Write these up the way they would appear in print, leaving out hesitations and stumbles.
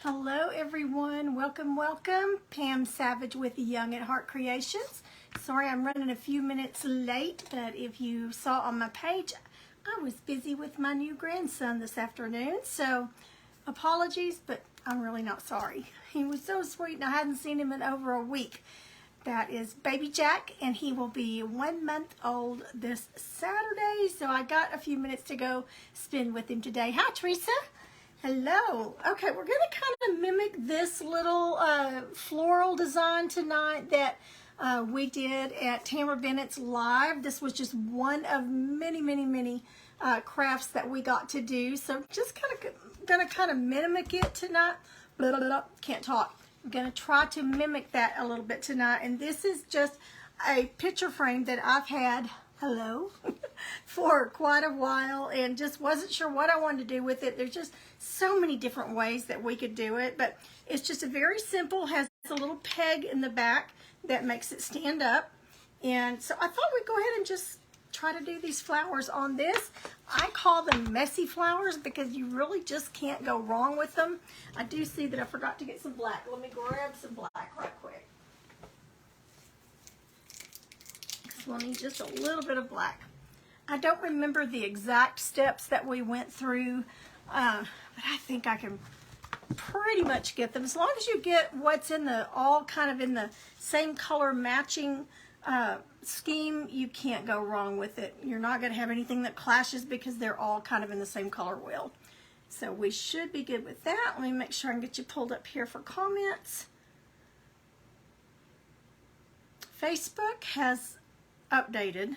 Hello everyone, welcome. Pam Savage with Young at Heart Creations. Sorry I'm running a few minutes late, but if you saw on my page, I was busy with my new grandson this afternoon, so apologies, but I'm really not sorry. He was so sweet and I hadn't seen him in over a week. That is baby Jack, and he will be 1 month old this Saturday, so I got a few minutes to go spend with him today. Hi Teresa. Hello. Okay, we're going to kind of mimic this little floral design tonight that we did at Tamara Bennett's Live. This was just one of many crafts that we got to do. So just going to mimic it tonight. Blah, blah, blah. Can't talk. I'm going to try to mimic that a little bit tonight. And this is just a picture frame that I've had for quite a while and just wasn't sure what I wanted to do with it. There's just so many different ways that we could do it, but it's just a very simple, has a little peg in the back that makes it stand up. And so I thought we'd go ahead and just try to do these flowers on this. I call them messy flowers because you really just can't go wrong with them. I do see that I forgot to get some black. Let me grab some black right quick. We'll need just a little bit of black. I don't remember the exact steps that we went through, but I think I can pretty much get them. As long as you get what's in the, all kind of in the same color matching scheme, you can't go wrong with it. You're not going to have anything that clashes because they're all kind of in the same color wheel. So we should be good with that. Let me make sure I can get you pulled up here for comments. Facebook has updated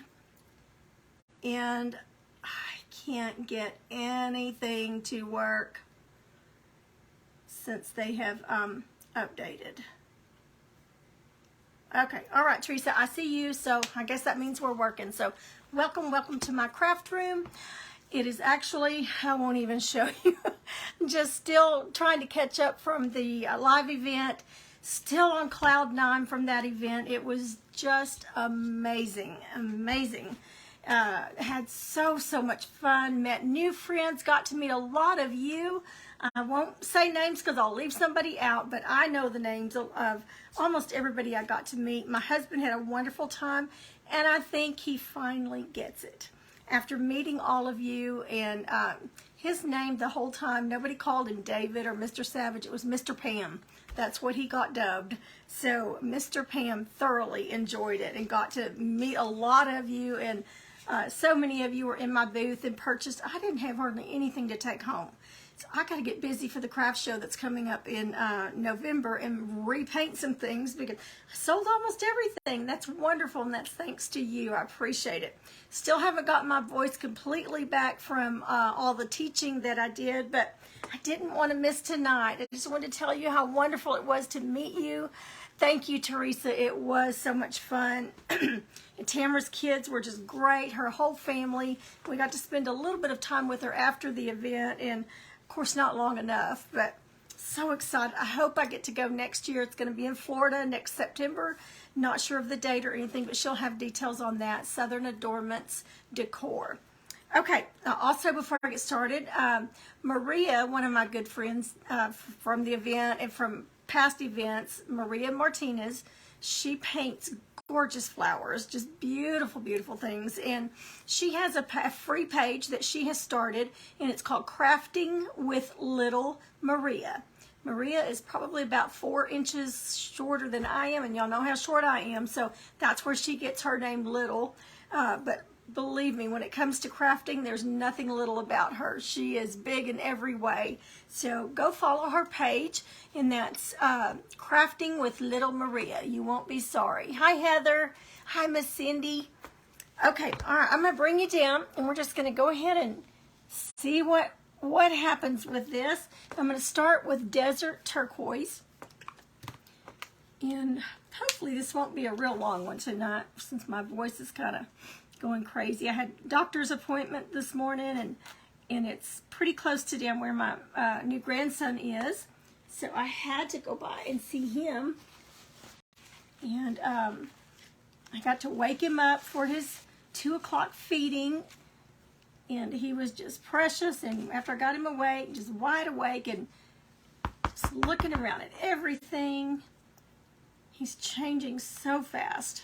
and I can't get anything to work since they have updated. Okay, all right, Teresa, I see you, so I guess that means we're working. So welcome to my craft room. It is actually, I won't even show you, just still trying to catch up from the live event. Still on cloud 9 from that event. It was just amazing. Had so much fun, met new friends, got to meet a lot of you. I won't say names because I'll leave somebody out, but I know the names of almost everybody I got to meet. My husband had a wonderful time, and I think he finally gets it. After meeting all of you, and his name the whole time, nobody called him David or Mr. Savage, it was Mr. Pam. That's what he got dubbed. So Mr. Pam thoroughly enjoyed it and got to meet a lot of you, and so many of you were in my booth and purchased. I didn't have hardly anything to take home. So I got to get busy for the craft show that's coming up in November and repaint some things because I sold almost everything. That's wonderful, and that's thanks to you. I appreciate it. Still haven't got my voice completely back from all the teaching that I did, but I didn't want to miss tonight. I just wanted to tell you how wonderful it was to meet you. Thank you, Teresa. It was so much fun. And Tamara's kids were just great. Her whole family. We got to spend a little bit of time with her after the event, and of course not long enough, but so excited. I hope I get to go next year. It's going to be in Florida next September. Not sure of the date or anything, but she'll have details on that. Southern Adornments Decor. Okay, also before I get started, Maria, one of my good friends from the event and from past events, Maria Martinez, she paints gorgeous flowers, just beautiful things, and she has a free page that she has started, and it's called Crafting with Little Maria. Maria is probably about 4 inches shorter than I am, and y'all know how short I am, so that's where she gets her name Little, but believe me, when it comes to crafting, there's nothing little about her. She is big in every way. So go follow her page, and that's Crafting with Little Maria. You won't be sorry. Hi, Heather. Hi, Miss Cindy. Okay, all right, I'm going to bring you down, and we're just going to go ahead and see what happens with this. I'm going to start with Desert Turquoise. And hopefully this won't be a real long one tonight, since my voice is kind of going crazy. I had a doctor's appointment this morning, and it's pretty close to down where my new grandson is, so I had to go by and see him, and I got to wake him up for his 2 o'clock feeding, and he was just precious. And after I got him awake, just wide awake, and Just looking around at everything. He's changing so fast.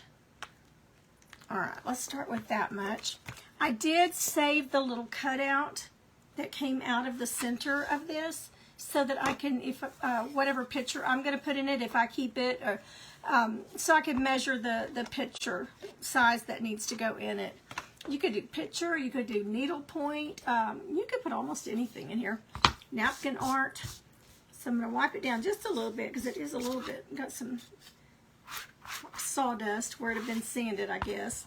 All right, let's start with that much. I did save the little cutout that came out of the center of this so that I can, if whatever picture I'm going to put in it, if I keep it, or so I can measure the picture size that needs to go in it. You could do picture, you could do needlepoint, you could put almost anything in here. Napkin art. So I'm going to wipe it down just a little bit because it is a little bit, got some sawdust where it had been sanded, I guess.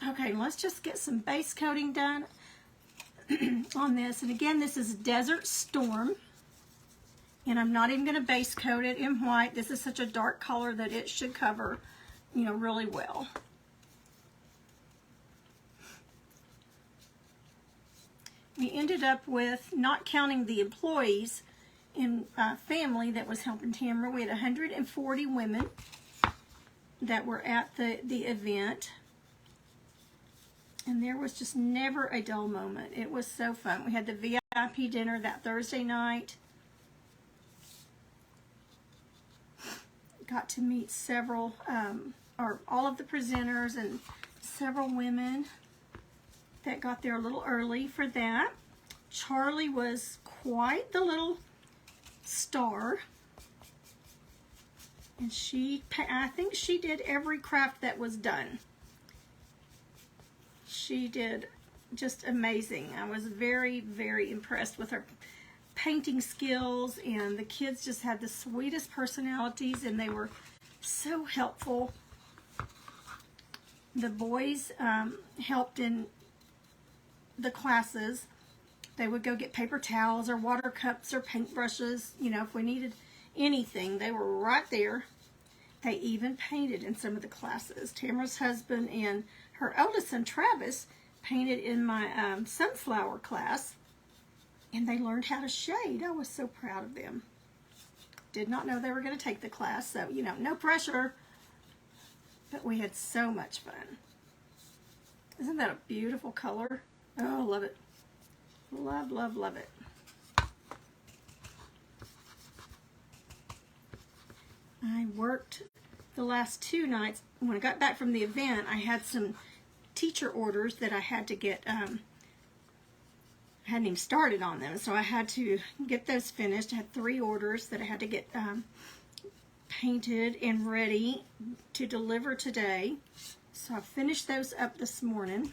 Okay, let's just get some base coating done on this. And again, this is Desert Storm. And I'm not even going to base coat it in white. This is such a dark color that it should cover, you know, really well. We ended up with, not counting the employees in family that was helping Tamara, we had 140 women that were at the event. And there was just never a dull moment. It was so fun. We had the VIP dinner that Thursday night. Got to meet several, or all of the presenters and several women that got there a little early for that. Charlie was quite the little star. And I think she did every craft that was done. She did just amazing. I was very, very impressed with her painting skills, and the kids just had the sweetest personalities, and they were so helpful. The boys helped in the classes. They would go get paper towels or water cups or paintbrushes. You know, if we needed anything, they were right there. They even painted in some of the classes. Tamara's husband and her eldest son, Travis, painted in my sunflower class, and they learned how to shade. I was so proud of them. Did not know they were going to take the class, so, you know, no pressure. But we had so much fun. Isn't that a beautiful color? Oh, love it. Love, love, love it. I worked the last 2 nights. When I got back from the event, I had some teacher orders that I had to get, I hadn't even started on them, so I had to get those finished. I had 3 orders that I had to get painted and ready to deliver today. So I finished those up this morning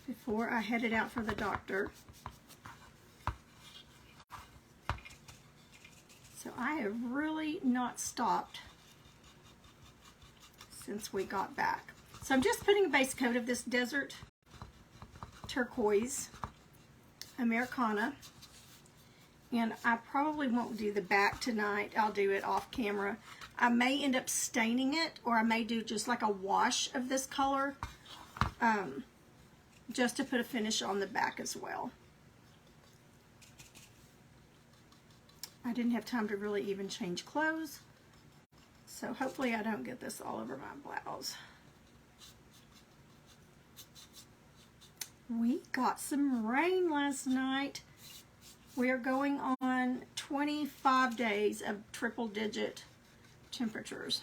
before I headed out for the doctor. So I have really not stopped since we got back. So I'm just putting a base coat of this Desert Turquoise Americana. And I probably won't do the back tonight. I'll do it off camera. I may end up staining it, or I may do just like a wash of this color, just to put a finish on the back as well. I didn't have time to really even change clothes, so hopefully I don't get this all over my blouse. We got some rain last night. We are going on 25 days of triple-digit temperatures.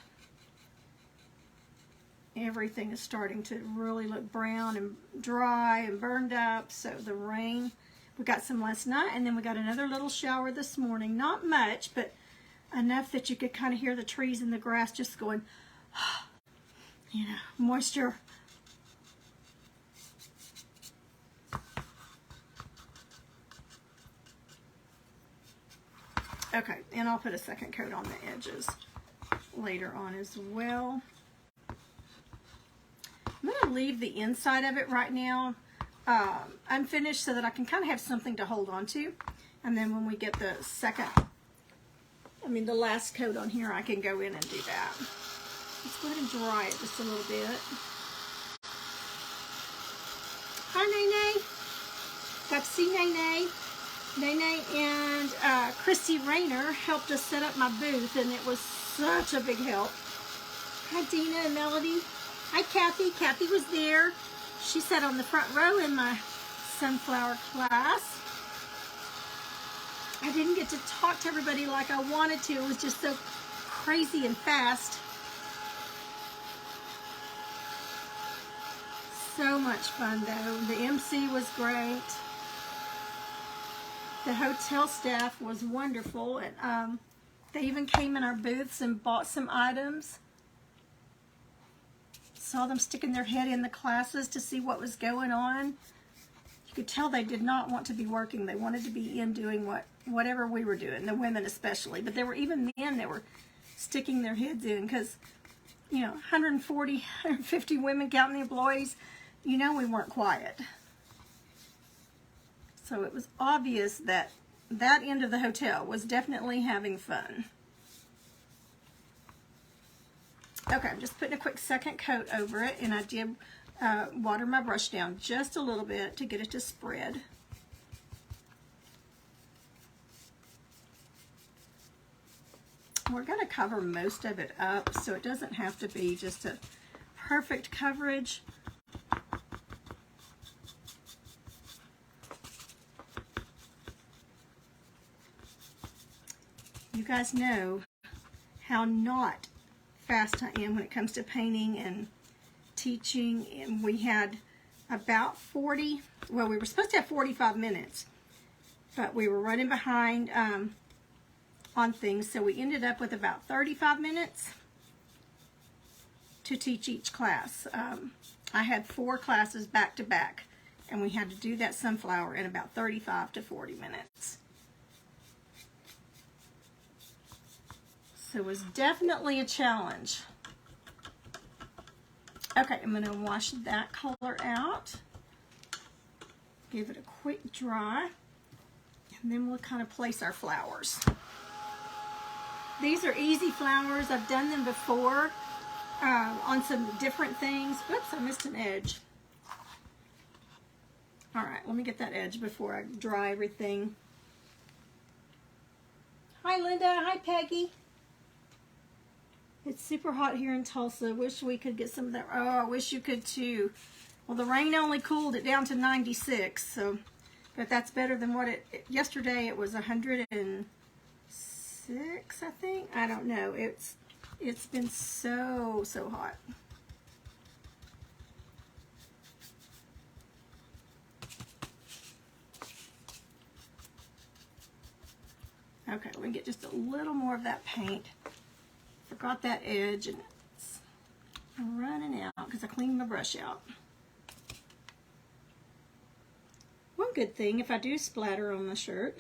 Everything is starting to really look brown and dry and burned up, so the rain, we got some last night, and then we got another little shower this morning. Not much, but enough that you could kind of hear the trees and the grass just going, you know, moisture. Okay, and I'll put a second coat on the edges later on as well. I'm going to leave the inside of it right now unfinished so that I can kind of have something to hold on to. And then when we get the the last coat on here, I can go in and do that. Let's go ahead and dry it just a little bit. Hi, Nene. Got to see Nene. Nene and Christy Rayner helped us set up my booth, and it was such a big help. Hi, Dina and Melody. Hi, Kathy. Kathy was there. She sat on the front row in my sunflower class. I didn't get to talk to everybody like I wanted to. It was just so crazy and fast. So much fun though. The MC was great. The hotel staff was wonderful, and they even came in our booths and bought some items. Saw them sticking their head in the classes to see what was going on. You could tell they did not want to be working. They wanted to be in doing whatever we were doing, the women especially. But there were even men that were sticking their heads in because, you know, 140, 150 women counting the employees, you know, we weren't quiet. So it was obvious that that end of the hotel was definitely having fun. Okay, I'm just putting a quick second coat over it, and I did water my brush down just a little bit to get it to spread. We're going to cover most of it up, so it doesn't have to be just a perfect coverage. You guys know how not fast I am when it comes to painting and teaching, and we had about 40, well, we were supposed to have 45 minutes, but we were running behind on things, so we ended up with about 35 minutes to teach each class. I had 4 classes back to back, and we had to do that sunflower in about 35 to 40 minutes. So it was definitely a challenge. Okay, I'm going to wash that color out. Give it a quick dry. And then we'll kind of place our flowers. These are easy flowers. I've done them before on some different things. Whoops, I missed an edge. All right, let me get that edge before I dry everything. Hi, Linda. Hi, Peggy. It's super hot here in Tulsa. Wish we could get some of that. Oh, I wish you could too. Well, the rain only cooled it down to 96, so, but that's better than what yesterday it was 106, I think. I don't know. It's been so hot. Okay, we can get just a little more of that paint. Forgot that edge, and it's running out because I cleaned my brush out. One good thing, if I do splatter on the shirt,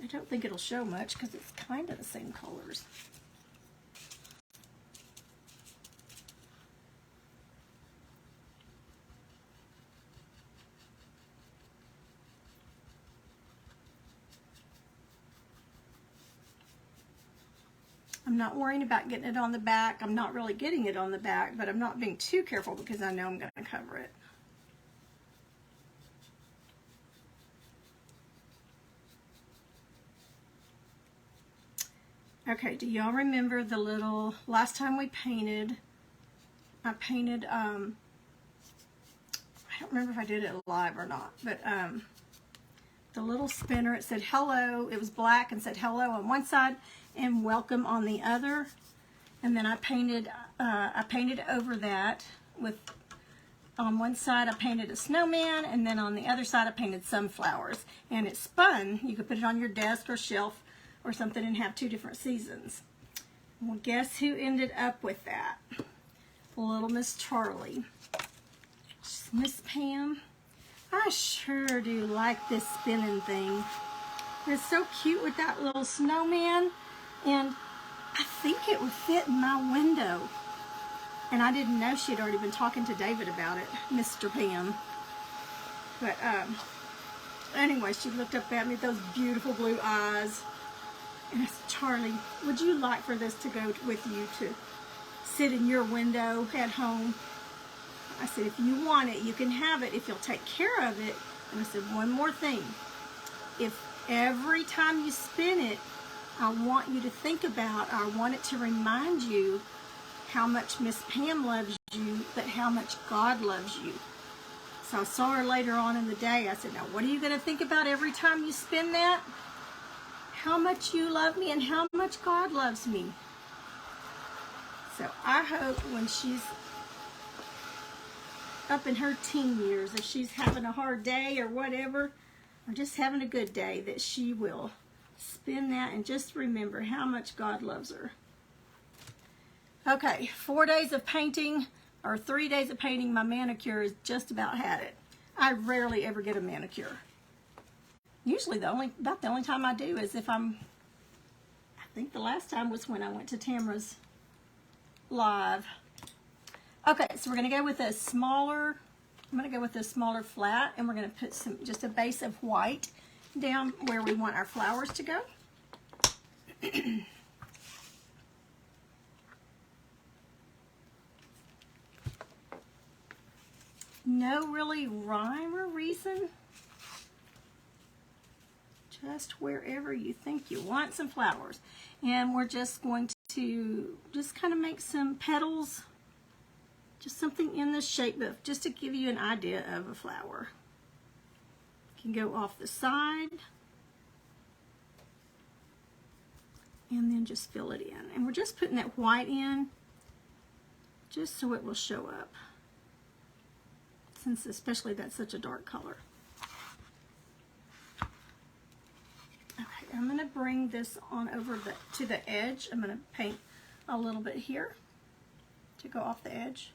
I don't think it'll show much because it's kind of the same colors. I'm not worrying about getting it on the back. I'm not really getting it on the back, but I'm not being too careful because I know I'm going to cover it. Okay, do y'all remember the little, last time we painted, I painted, I don't remember if I did it live or not, but the little spinner, it said hello, it was black and said hello on one side and welcome on the other, and then I painted over that with, on one side I painted a snowman, and then on the other side I painted sunflowers, and it spun. You could put it on your desk or shelf or something and have 2 different seasons. Well, guess who ended up with that? Little Miss Charlie. Miss Pam. I sure do like this spinning thing. It's so cute with that little snowman, and I think it would fit in my window. And I didn't know she had already been talking to David about it, Mr. Pam. But anyway, she looked up at me with those beautiful blue eyes. And I said, Charlie, would you like for this to go with you to sit in your window at home? I said, if you want it, you can have it if you'll take care of it. And I said, one more thing. If every time you spin it, I want you to think about, I want it to remind you how much Miss Pam loves you, but how much God loves you. So I saw her later on in the day. I said, now what are you going to think about every time you spin that? How much you love me and how much God loves me. So I hope when she's up in her teen years, if she's having a hard day or whatever, or just having a good day, that she will spin that and just remember how much God loves her. Okay, 4 days of painting, or 3 days of painting. My manicure is just about had it. I rarely ever get a manicure. Usually about the only time I do is if I think the last time was when I went to Tamara's live. Okay, so we're going to go with a smaller, I'm going to go with a smaller flat, and we're going to put just a base of white down where we want our flowers to go. No really rhyme or reason. Just wherever you think you want some flowers. And we're just going to just kind of make some petals. Just something in the shape of, just to give you an idea of a flower. You can go off the side. And then just fill it in. And we're just putting that white in just so it will show up. Since especially that's such a dark color. Okay, I'm going to bring this on over to the edge. I'm going to paint a little bit here to go off the edge.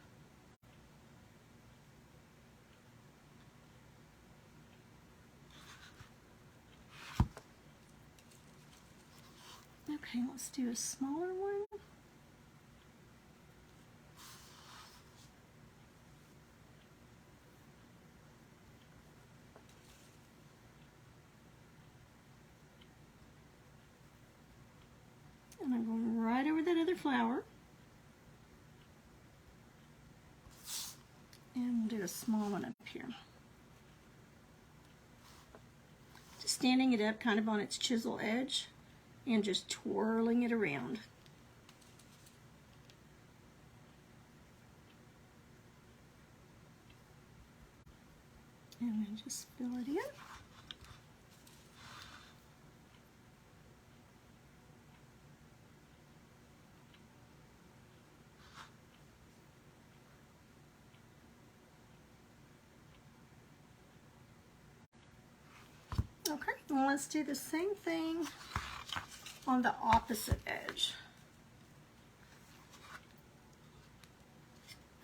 Okay, let's do a smaller one. And I'm going right over that other flower. And we'll do a small one up here. Just standing it up kind of on its chisel edge and just twirling it around. And then just fill it in. Okay, and let's do the same thing on the opposite edge.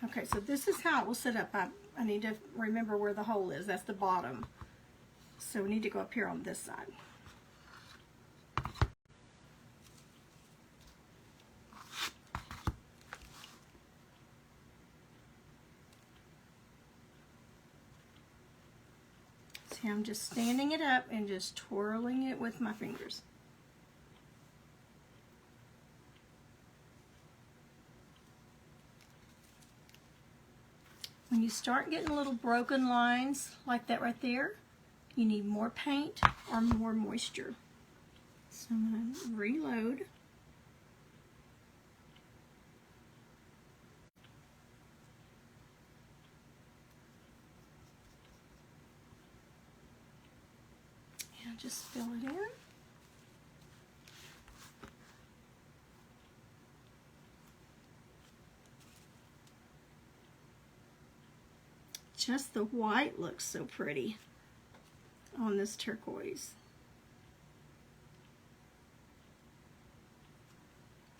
Okay, so this is how it will sit up. I need to remember where the hole is. That's the bottom. So we need to go up here on this side. See, I'm just standing it up and just twirling it with my fingers. When you start getting little broken lines like that right there, you need more paint or more moisture. So I'm going to reload. And just fill it in. Just the white looks so pretty on this turquoise.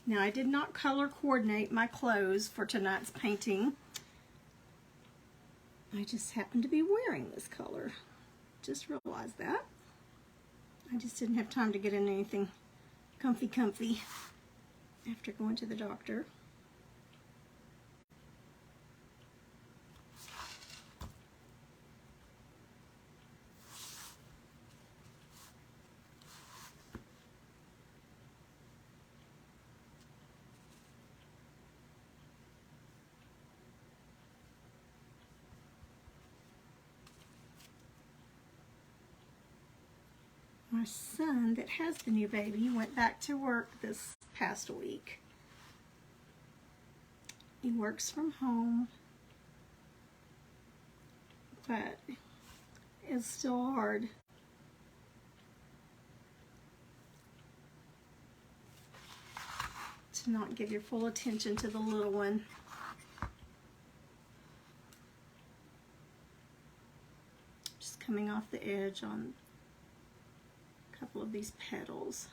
Now I did not color coordinate my clothes for tonight's painting. I just happened to be wearing this color. Just realized that. I just didn't have time to get in anything comfy after going to the doctor. My son that has the new baby went back to work this past week. He works from home. but it's still hard. To not give your full attention to the little one. Just coming off the edge on a couple of these petals.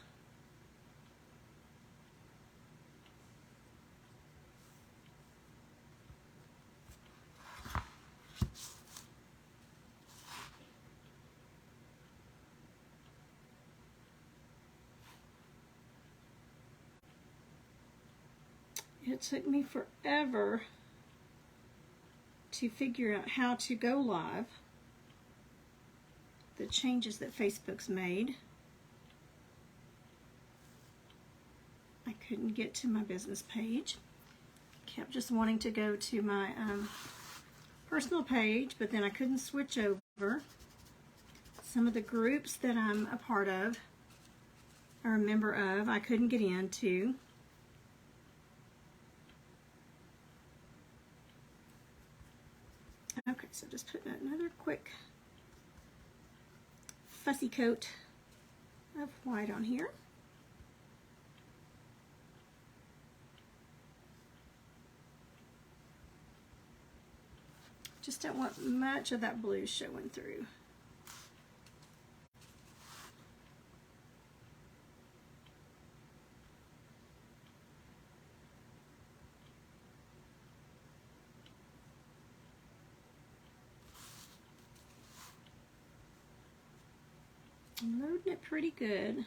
It took me forever to figure out how to go live. The changes that Facebook's made. I couldn't get to my business page. Kept just wanting to go to my personal page, but then I couldn't switch over. Some of the groups that I'm a part of, or a member of, I couldn't get into. Okay, so just putting another quick fussy coat of white on here. Just don't want much of that blue showing through. I'm loading it pretty good.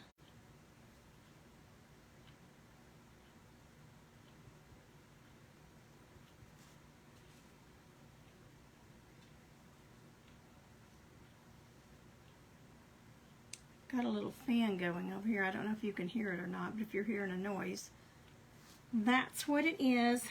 Got a little fan going over here. I don't know if you can hear it or not, but if you're hearing a noise, that's what it is.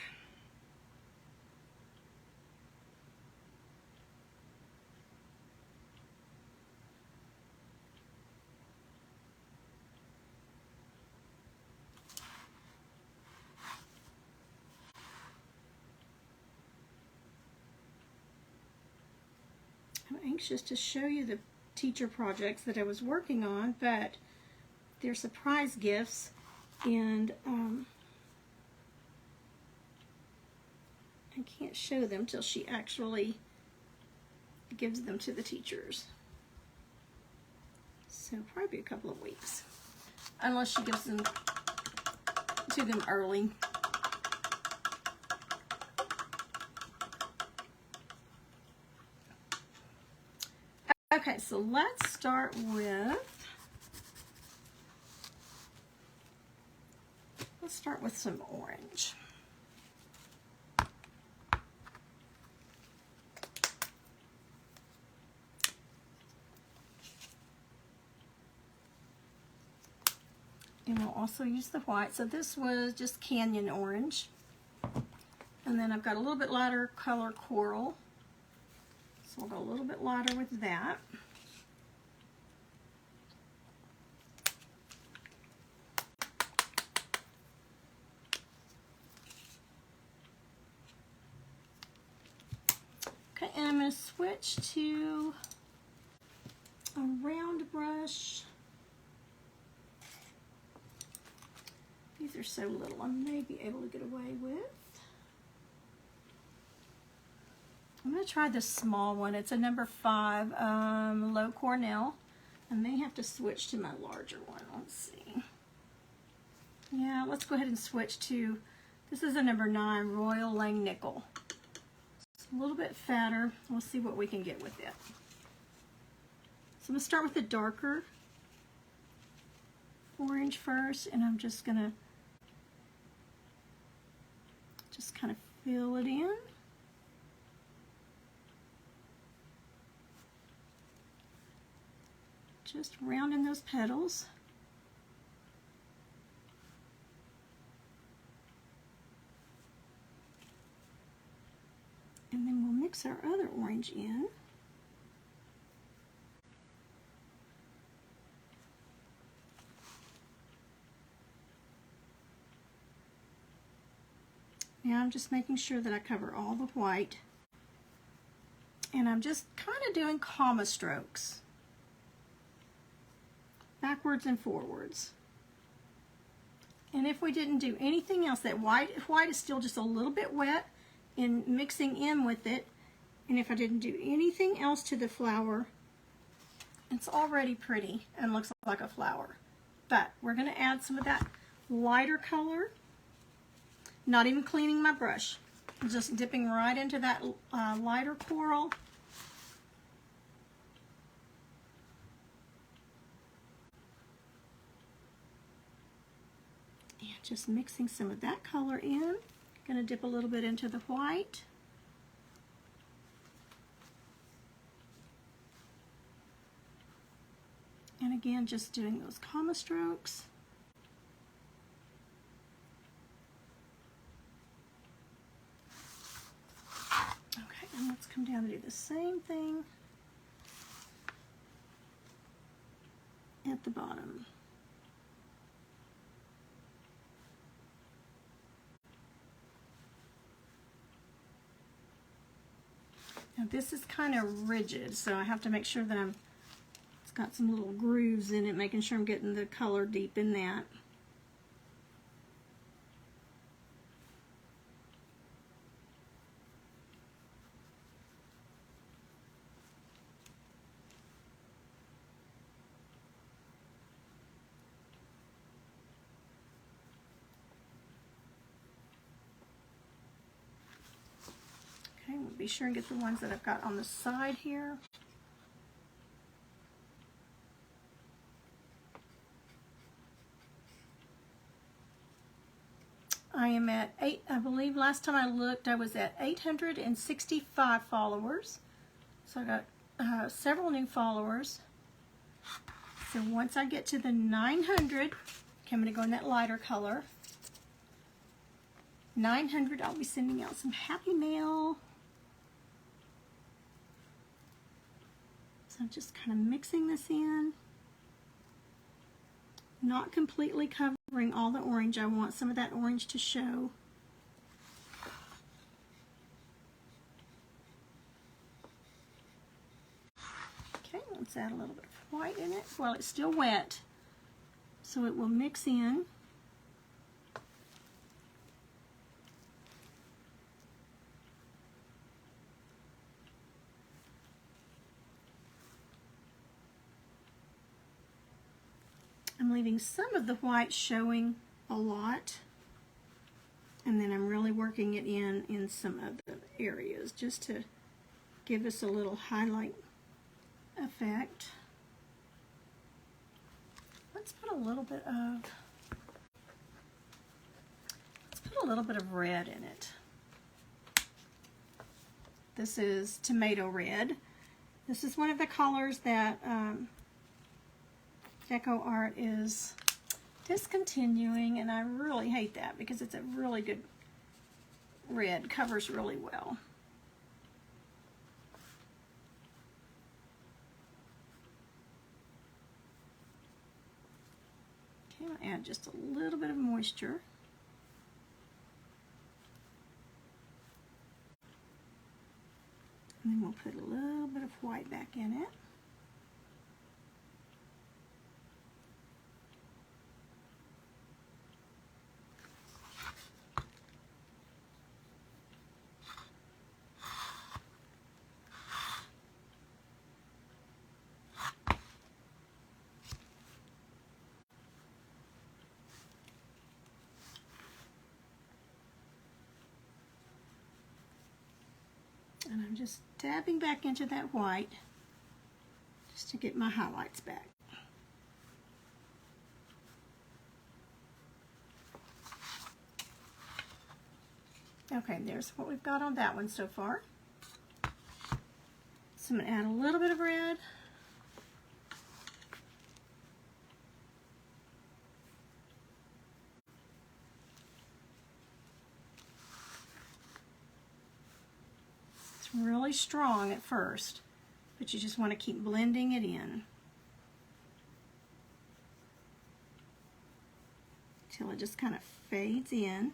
I'm anxious to show you the teacher projects that I was working on, but they're surprise gifts, and I can't show them till she actually gives them to the teachers. So probably a couple of weeks, unless she gives them to them early. Okay, so let's start with some orange. And we'll also use the white. So this was just Canyon Orange. And then I've got a little bit lighter color Coral. So we'll go a little bit lighter with that. Okay, and I'm going to switch to a round brush. These are so little, I may be able to get away with. I'm going to try this small one. It's a number 5, Low Cornell. I may have to switch to my larger one. Let's see. Yeah, let's go ahead and switch to, this is a number 9, Royal Lang Nickel. It's a little bit fatter. We'll see what we can get with it. So I'm going to start with the darker orange first, and I'm just going to kind of fill it in. Just rounding those petals. And then we'll mix our other orange in. Now I'm just making sure that I cover all the white And I'm just kind of doing comma strokes, backwards and forwards. And if we didn't do anything else, that white is still just a little bit wet in mixing in with it. And if I didn't do anything else to the flower, it's already pretty and looks like a flower. But we're going to add some of that lighter color. Not even cleaning my brush. Just dipping right into that lighter coral. And just mixing some of that color in. Going to dip a little bit into the white. And again, just doing those comma strokes. Okay, and let's come down and do the same thing at the bottom. Now this is kind of rigid, so I have to make sure that it's got some little grooves in it, making sure I'm getting the color deep in that. Okay, we'll be sure and get the ones that I've got on the side here. I am at I believe last time I looked I was at 865 followers. So I got several new followers. So once I get to the 900, okay, I'm going to go in that lighter color. 900, I'll be sending out some happy mail. So I'm just kind of mixing this in. Not completely covering all the orange. I want some of that orange to show. Okay, let's add a little bit of white in it. Well, it's still wet, so it will mix in. I'm leaving some of the white showing a lot, and then I'm really working it in some other areas just to give us a little highlight effect. Let's put a little bit of red in it. This is tomato red. This is one of the colors that Deco Art is discontinuing, and I really hate that because it's a really good red, covers really well. Okay, I'll add just a little bit of moisture. And then we'll put a little bit of white back in it. And I'm just dabbing back into that white just to get my highlights back. Okay, there's what we've got on that one so far. So I'm going to add a little bit of red. It's really strong at first, but you just want to keep blending it in until it just kind of fades in.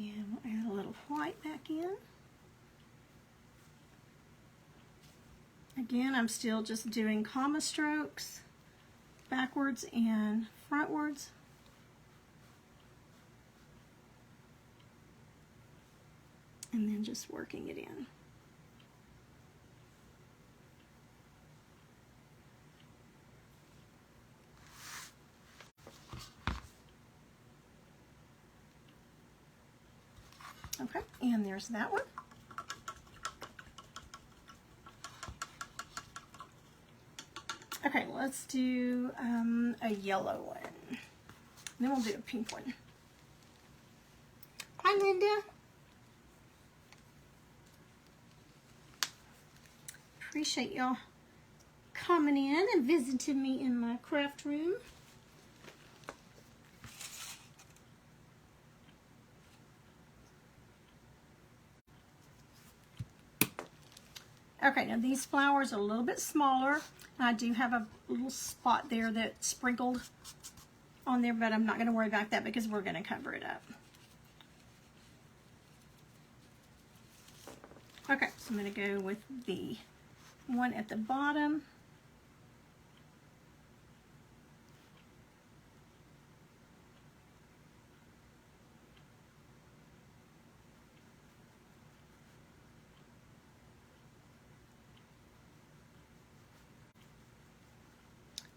And we'll add a little white back in. Again, I'm still just doing comma strokes, backwards and frontwards. And then just working it in. Okay, and there's that one. Okay, let's do a yellow one. Then we'll do a pink one. Hi, Linda. Appreciate y'all coming in and visiting me in my craft room. Okay, now these flowers are a little bit smaller. I do have a little spot there that's sprinkled on there, but I'm not going to worry about that because we're going to cover it up. Okay, so I'm going to go with the one at the bottom.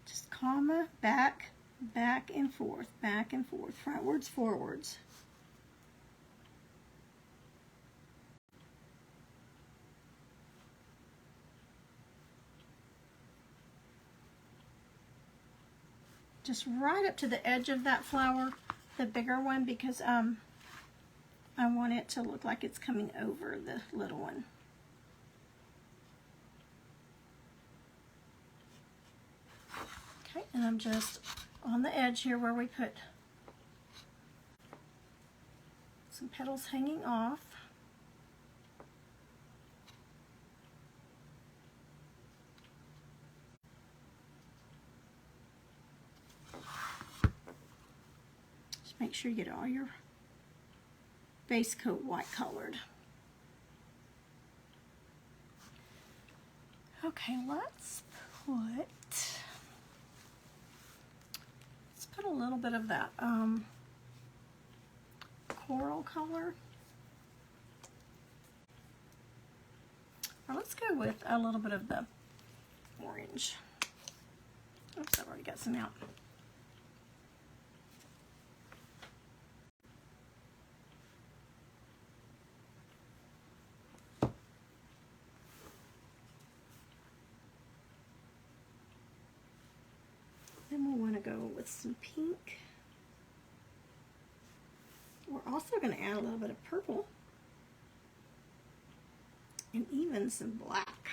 Just comma, back, back and forth, frontwards, forwards. Just right up to the edge of that flower, the bigger one, because I want it to look like it's coming over the little one. Okay, and I'm just on the edge here where we put some petals hanging off. Just make sure you get all your base coat white colored. Okay, let's put a little bit of that coral color. Or let's go with a little bit of the orange. Oops, I've already got some out. Then we'll want to go with some pink. We're also going to add a little bit of purple and even some black.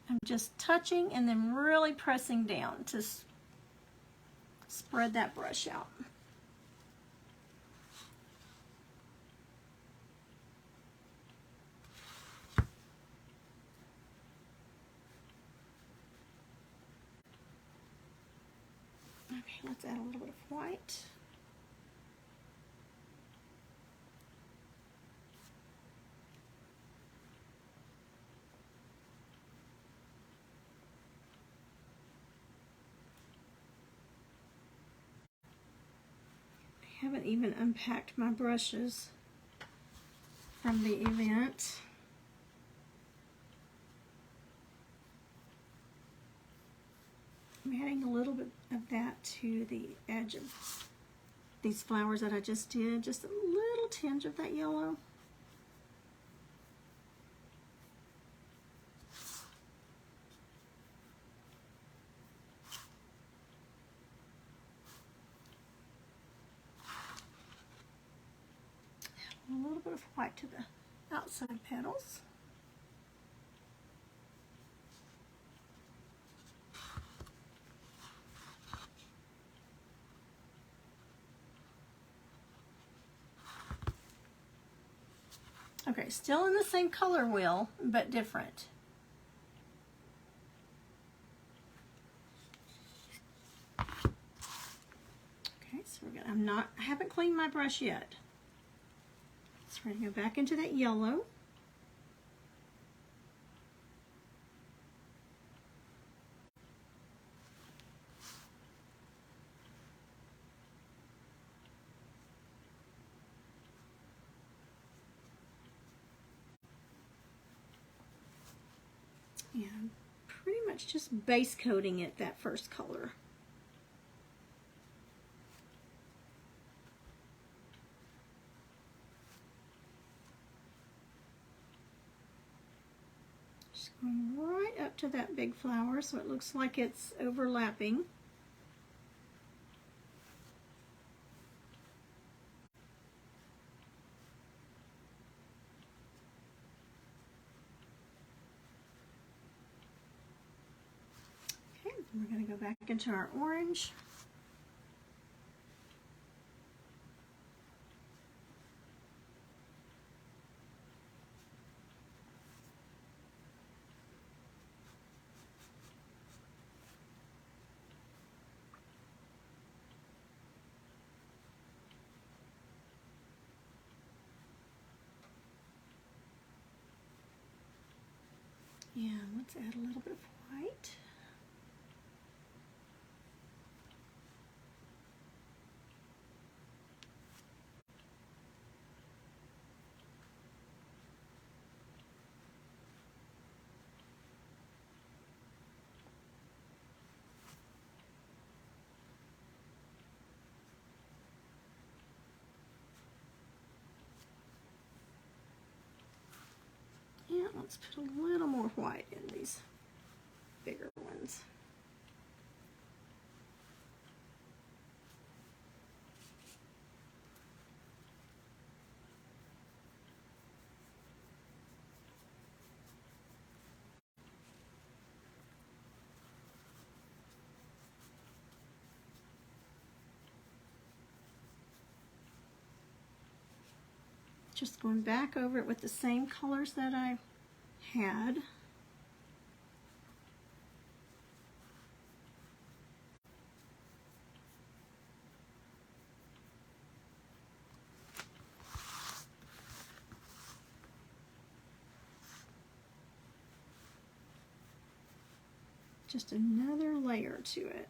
I'm just touching and then really pressing down to spread that brush out. Okay, let's add a little bit of white. I haven't even unpacked my brushes from the event. I'm adding a little bit of that to the edge of these flowers that I just did. Just a little tinge of that yellow. A little bit of white to the outside petals. Okay, still in the same color wheel, but different. Okay, so we're gonna, I haven't cleaned my brush yet. So we're gonna go back into that yellow. And pretty much just base coating it that first color. Just going right up to that big flower so it looks like it's overlapping. Okay, we're going to go back into our orange. And let's add a little bit of white. And let's put a little more white in these bigger ones. Just going back over it with the same colors that I had. Just another layer to it.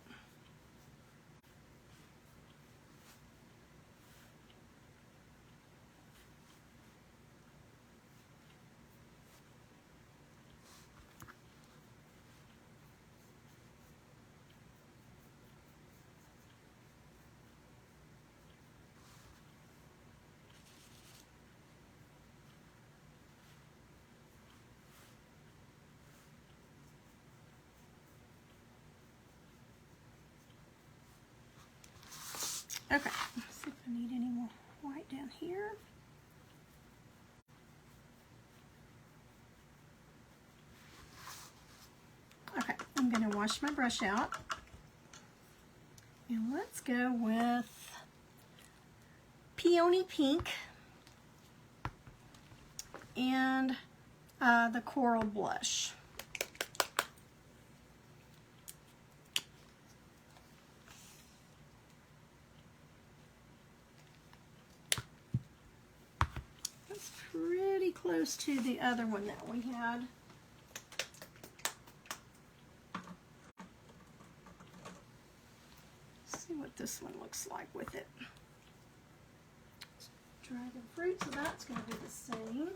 Okay, let's see if I need any more white down here. Okay, I'm going to wash my brush out. And let's go with Peony Pink and the Coral Blush. That's pretty close to the other one that we had. Let's see what this one looks like with it. Dragon fruit, so that's going to be the same.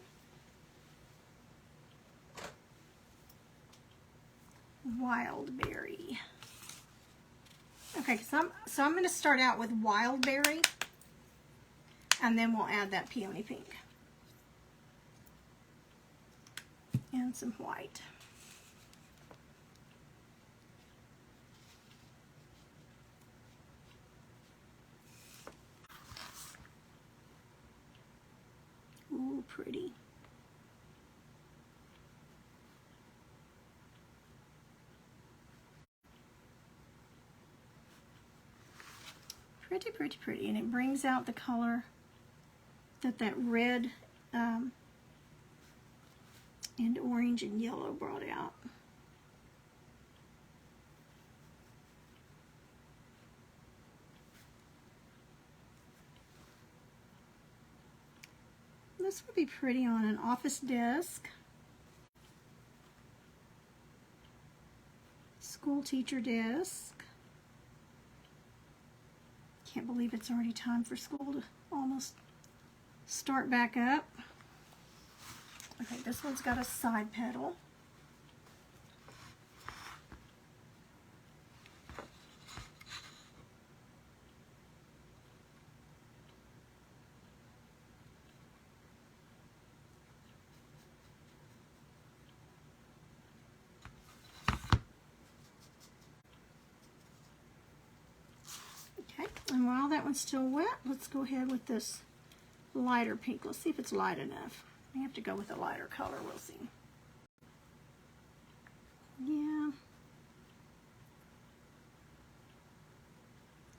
Wild berry. Okay, so I'm going to start out with wild berry, and then we'll add that peony pink and some white. Ooh, pretty. Pretty, pretty, pretty. And it brings out the color that red and orange and yellow brought out. This would be pretty on an office desk, school teacher desk. Can't believe it's already time for school to almost start back up. Okay, this one's got a side pedal. Okay, and while that one's still wet, let's go ahead with this lighter pink. Let's see if it's light enough. I have to go with a lighter color. We'll see. Yeah.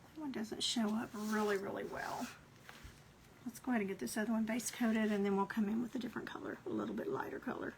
That one doesn't show up really well. Let's go ahead and get this other one base coated, and then we'll come in with a different color, a little bit lighter color.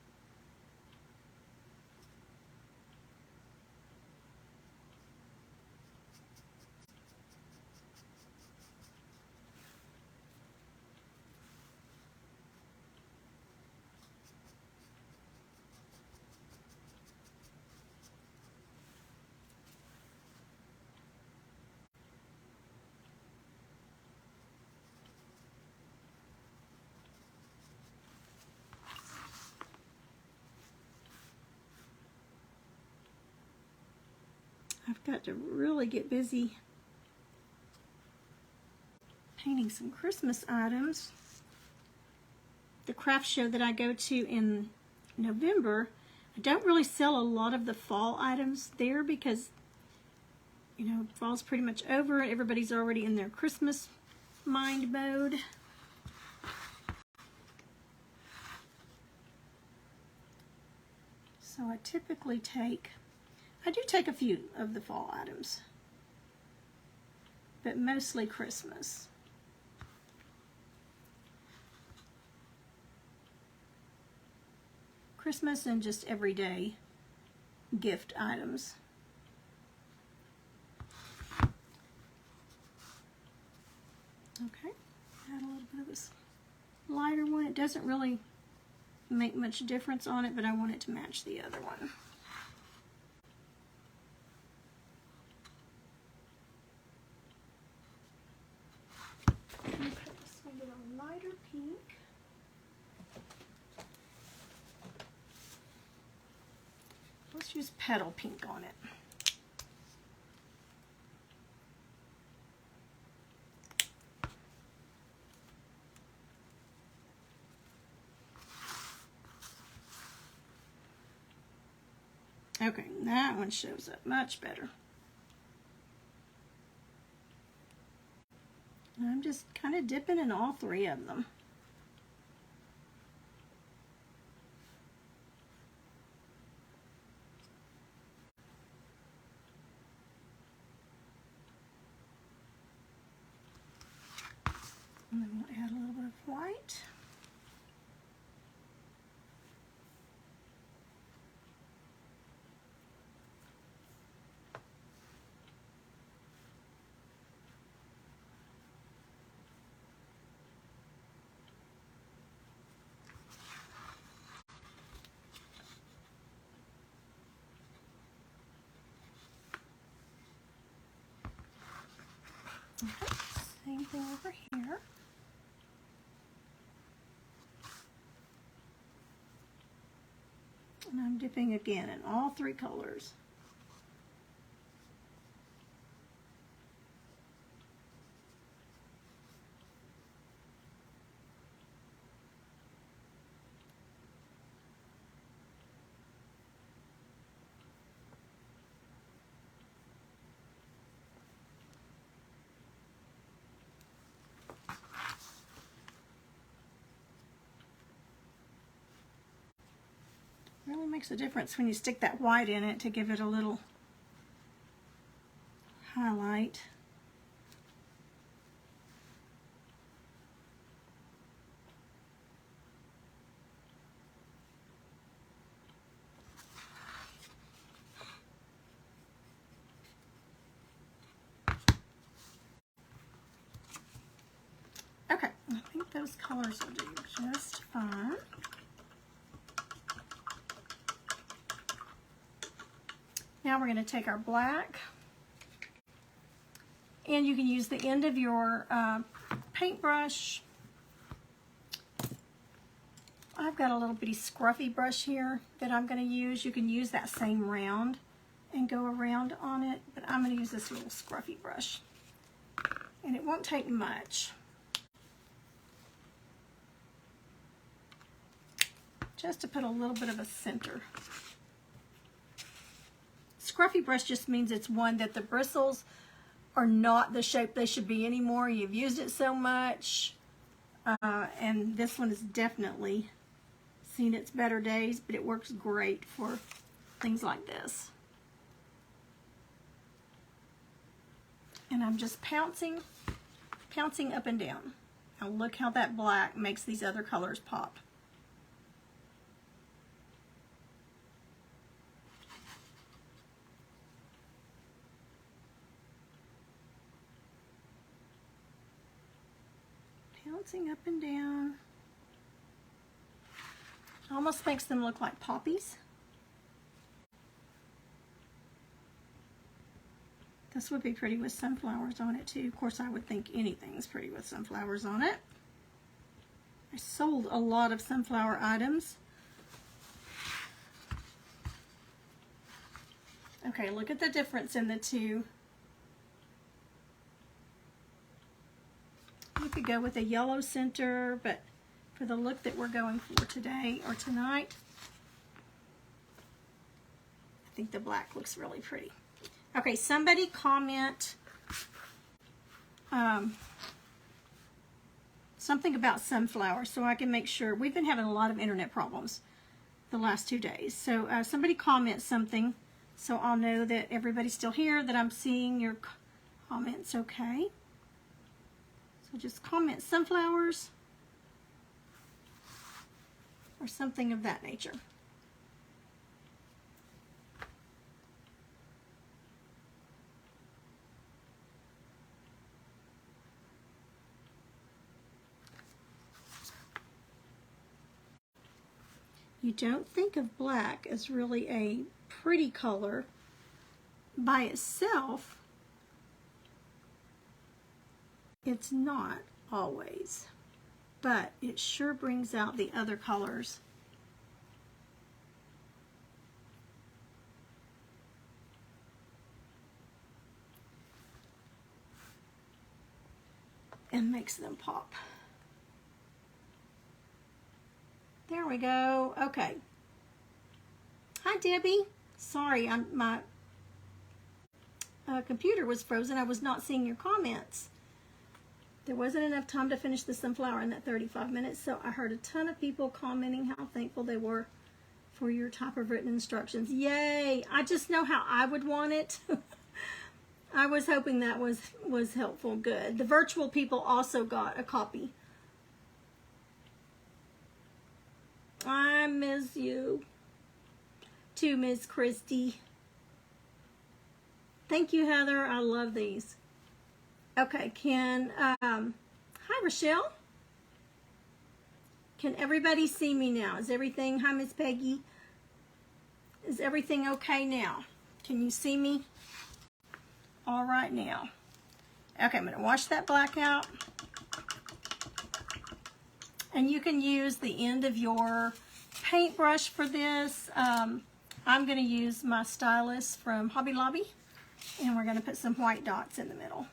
I've got to really get busy painting some Christmas items. The craft show that I go to in November, I don't really sell a lot of the fall items there because, you know, fall's pretty much over. Everybody's already in their Christmas mind mode. So I typically I do take a few of the fall items, but mostly Christmas. Christmas and just everyday gift items. Okay, add a little bit of this lighter one. It doesn't really make much difference on it, but I want it to match the other one. Okay, this one, get a lighter pink. Let's use petal pink on it. Okay, that one shows up much better. And I'm just kind of dipping in all three of them. And then we'll add a little bit of white. Okay, same thing over here. And I'm dipping again in all three colors. Really makes a difference when you stick that white in it to give it a little highlight. Those colors will do just fine. Now we're going to take our black, and you can use the end of your paintbrush. I've got a little bitty scruffy brush here that I'm going to use. You can use that same round and go around on it, but I'm going to use this little scruffy brush. And it won't take much. Just to put a little bit of a center. Scruffy brush just means it's one that the bristles are not the shape they should be anymore. You've used it so much. And this one has definitely seen its better days, but it works great for things like this. And I'm just pouncing up and down. Now look how that black makes these other colors pop. Pouncing up and down. Almost makes them look like poppies. This would be pretty with sunflowers on it too. Of course, I would think anything's pretty with sunflowers on it. I sold a lot of sunflower items. Okay, look at the difference in the two. You could go with a yellow center, but for the look that we're going for today or tonight, I think the black looks really pretty. Okay, somebody comment something about sunflowers so I can make sure. We've been having a lot of internet problems the last 2 days. So somebody comment something so I'll know that everybody's still here, that I'm seeing your comments okay. So just comment sunflowers or something of that nature. You don't think of black as really a pretty color by itself. It's not always, but it sure brings out the other colors. And makes them pop. There we go. Okay. Hi, Debbie. Sorry, my computer was frozen. I was not seeing your comments. There wasn't enough time to finish the sunflower in that 35 minutes, so I heard a ton of people commenting how thankful they were for your type of written instructions. Yay! I just know how I would want it. I was hoping that was helpful. Good. The virtual people also got a copy. I miss you too, Miss Christy. Thank you, Heather. I love these. Okay, hi, Rochelle. Can everybody see me now? Is everything, hi, Miss Peggy. Is everything okay now? Can you see me? All right now. Okay, I'm going to wash that black out. And you can use the end of your paintbrush for this. I'm going to use my stylus from Hobby Lobby. And we're going to put some white dots in the middle.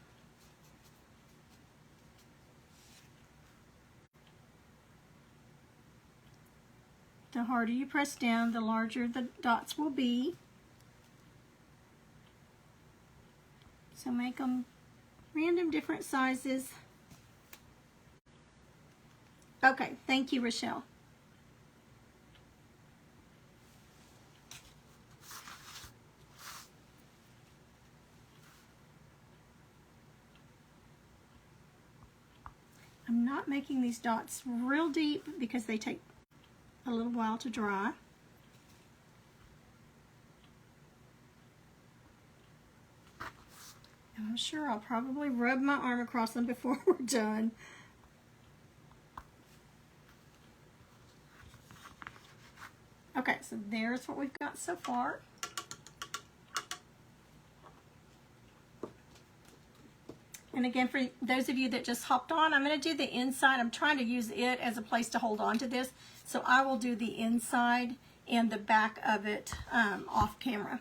The harder you press down, the larger the dots will be. So make them random different sizes. Okay, thank you, Rochelle. I'm not making these dots real deep because they take a little while to dry. And I'm sure I'll probably rub my arm across them before we're done. Okay, so there's what we've got so far. And again, for those of you that just hopped on, I'm going to do the inside. I'm trying to use it as a place to hold on to this. So I will do the inside and the back of it off camera.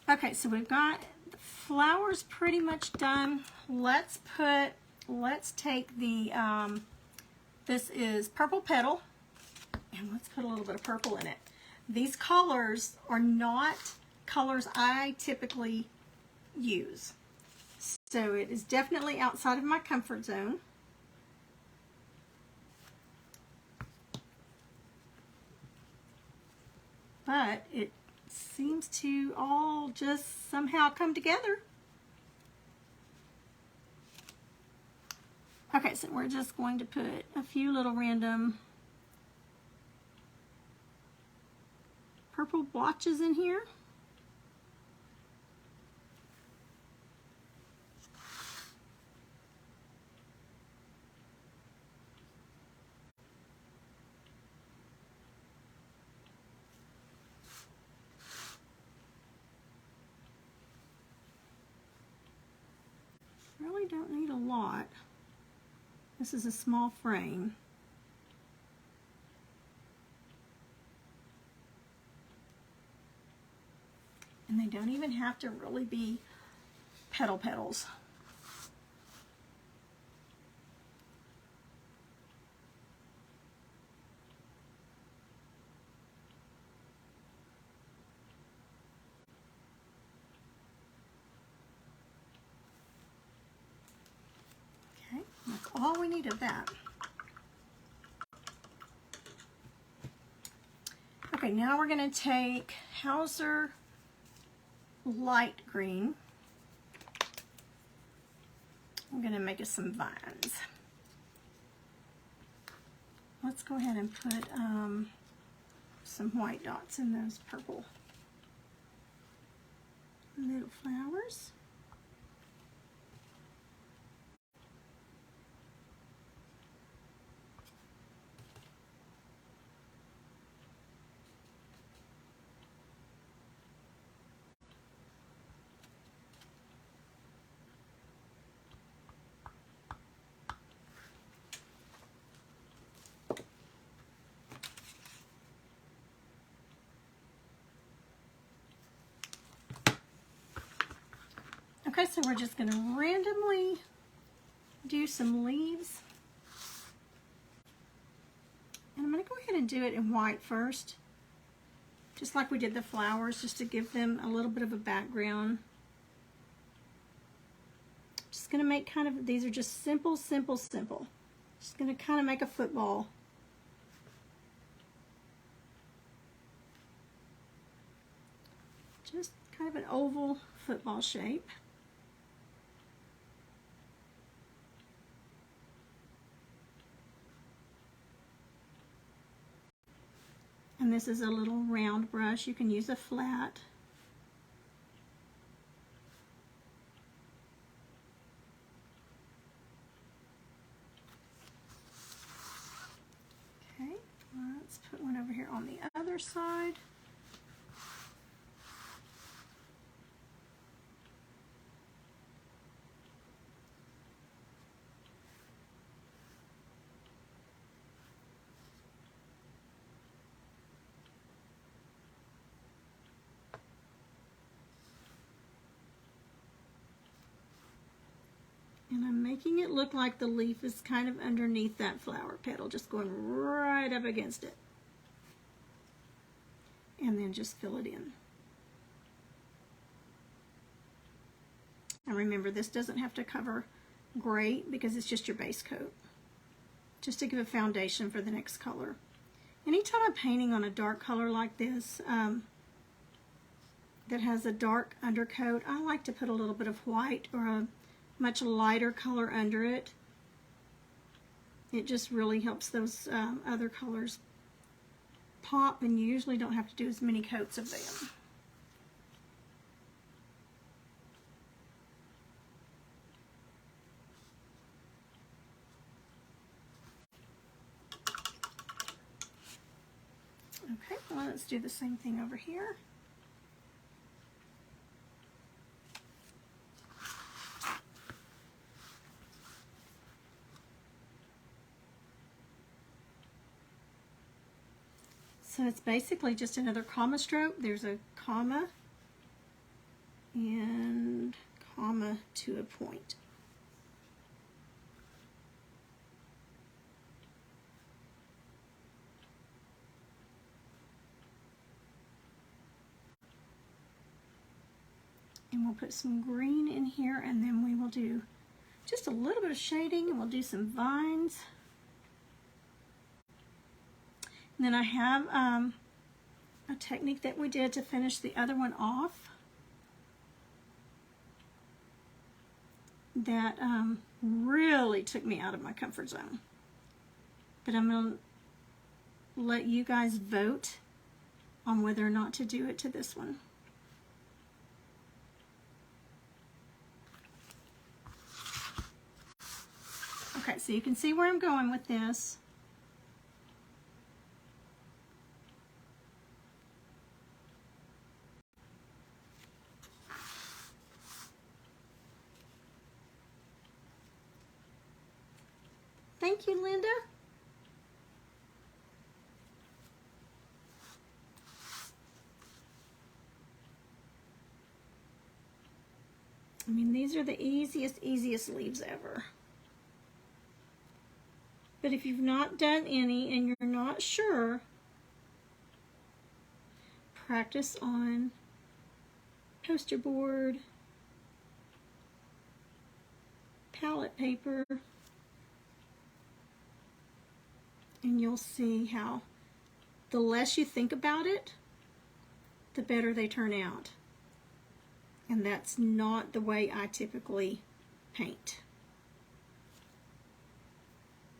Okay, so we've got the flowers pretty much done. Let's take the, this is Purple Petal, and let's put a little bit of purple in it. These colors are not colors I typically use. So it is definitely outside of my comfort zone. But it seems to all just somehow come together. Okay, so we're just going to put a few little random purple blotches in here. Really don't need a lot. This is a small frame. And they don't even have to really be petals. Okay, that's all we need of that. Okay, now we're going to take Hauser light green. I'm going to make us some vines. Let's go ahead and put some white dots in those purple little flowers. Okay, so we're just going to randomly do some leaves. And I'm going to go ahead and do it in white first, just like we did the flowers, just to give them a little bit of a background. Just going to make kind of, these are just simple. Just going to kind of make a football. Just kind of an oval football shape. And this is a little round brush. You can use a flat. Okay, let's put one over here on the other side. And I'm making it look like the leaf is kind of underneath that flower petal, just going right up against it. And then just fill it in. And remember, this doesn't have to cover great because it's just your base coat. Just to give a foundation for the next color. Anytime I'm painting on a dark color like this, that has a dark undercoat, I like to put a little bit of white or a much lighter color under it. It just really helps those other colors pop, and you usually don't have to do as many coats of them. Okay, well, let's do the same thing over here. So it's basically just another comma stroke. There's a comma and comma to a point. And we'll put some green in here, and then we will do just a little bit of shading, and we'll do some vines. And then I have a technique that we did to finish the other one off that really took me out of my comfort zone. But I'm going to let you guys vote on whether or not to do it to this one. Okay, so you can see where I'm going with this. Thank you, Linda. I mean, these are the easiest leaves ever. But if you've not done any and you're not sure, practice on poster board, palette paper, and you'll see how the less you think about it, the better they turn out. And that's not the way I typically paint.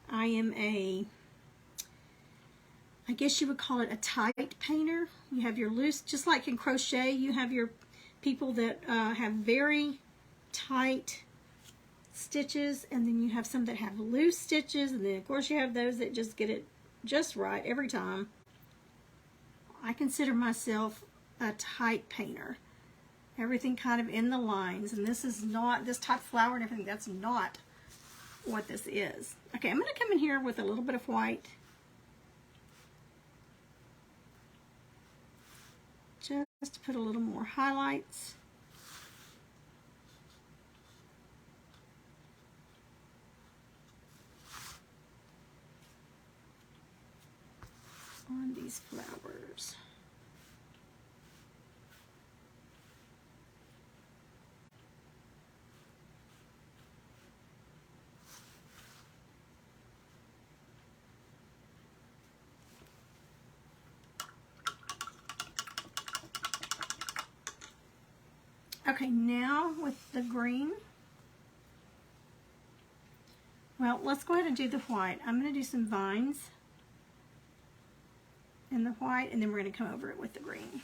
I am I guess you would call it a tight painter. You have your loose, just like in crochet, you have your people that have very tight stitches, and then you have some that have loose stitches, and then of course you have those that just get it just right every time. I consider myself a tight painter. Everything kind of in the lines, and this is not, this type of flower and everything, that's not what this is. Okay, I'm going to come in here with a little bit of white. Just to put a little more highlights. On these flowers. Okay, now with the green, well, let's go ahead and do the white. I'm going to do some vines in the white, and then we're going to come over it with the green.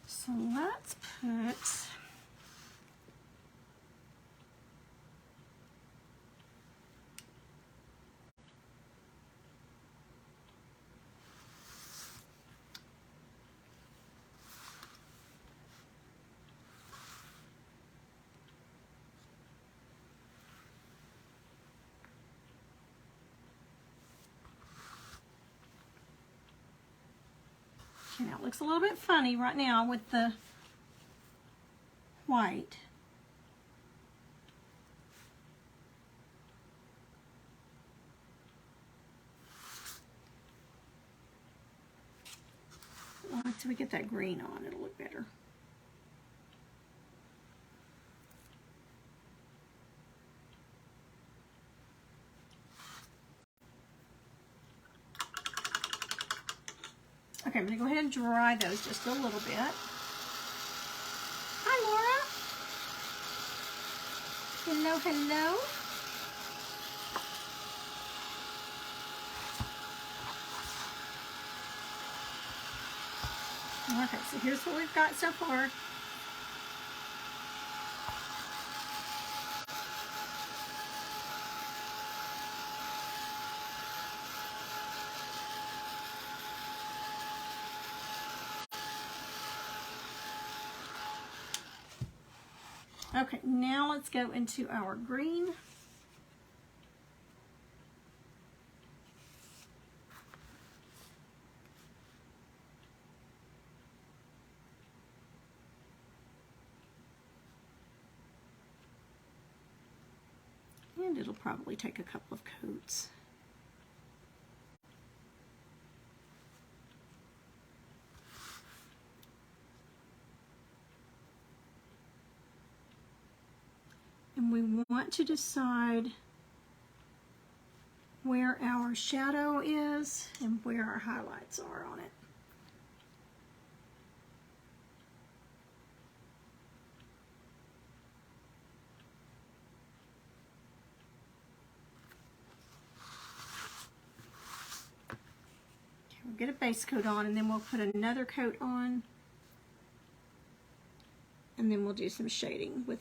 So let's put okay, now it looks a little bit funny right now with the white. Well, until we get that green on, it'll look better. Okay, I'm going to go ahead and dry those just a little bit. Hi, Laura. Hello, hello. Okay, so here's what we've got so far. Okay, now let's go into our green. And it'll probably take a couple of coats. And we want to decide where our shadow is and where our highlights are on it. Okay, we'll get a base coat on and then we'll put another coat on. And then we'll do some shading with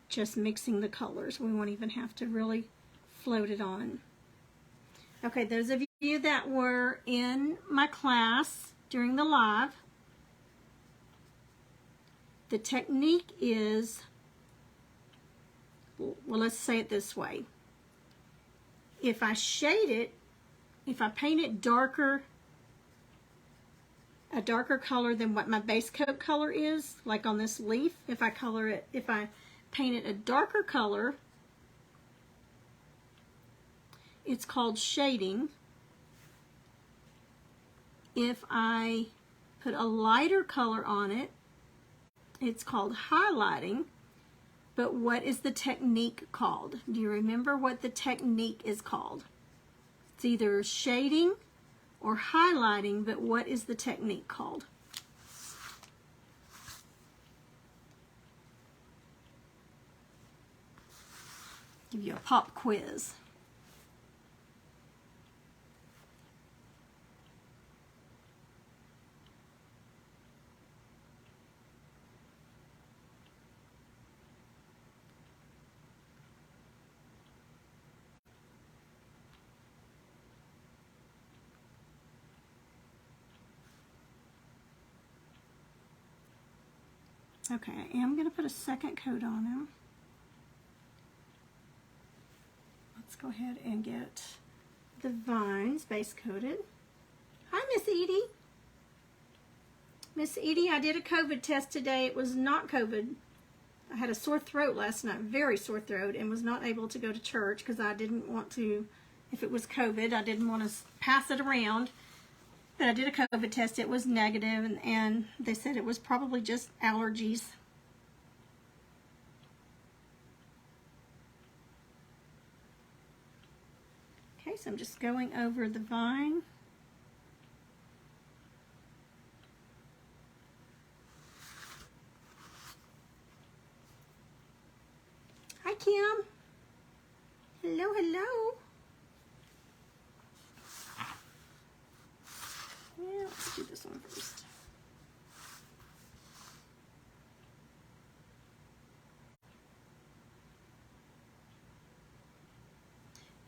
just mixing the colors. We won't even have to really float it on. Okay, those of you that were in my class during the live, the technique is, well, let's say it this way. If I shade it, if I paint it darker, a darker color than what my base coat color is, like on this leaf, if I paint it a darker color, it's called shading. If I put a lighter color on it, it's called highlighting. But what is the technique called? Do you remember what the technique is called? It's either shading or highlighting, but what is the technique called? Give you a pop quiz. Okay, I am going to put a second coat on them. Let's go ahead and get the vines base coated. Hi, Miss Edie. Miss Edie, I did a COVID test today. It was not COVID. I had a sore throat last night, very sore throat, and was not able to go to church because I didn't want to, if it was COVID, I didn't want to pass it around. But I did a COVID test. It was negative, and they said it was probably just allergies. Okay, so I'm just going over the vine. Hi, Kim. Hello, hello. Yeah, let's do this one first.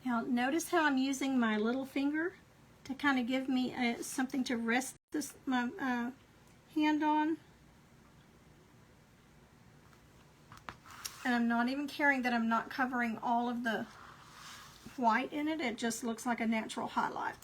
Now, notice how I'm using my little finger to kind of give me something to rest my hand on. And I'm not even caring that I'm not covering all of the white in it. It just looks like a natural highlight.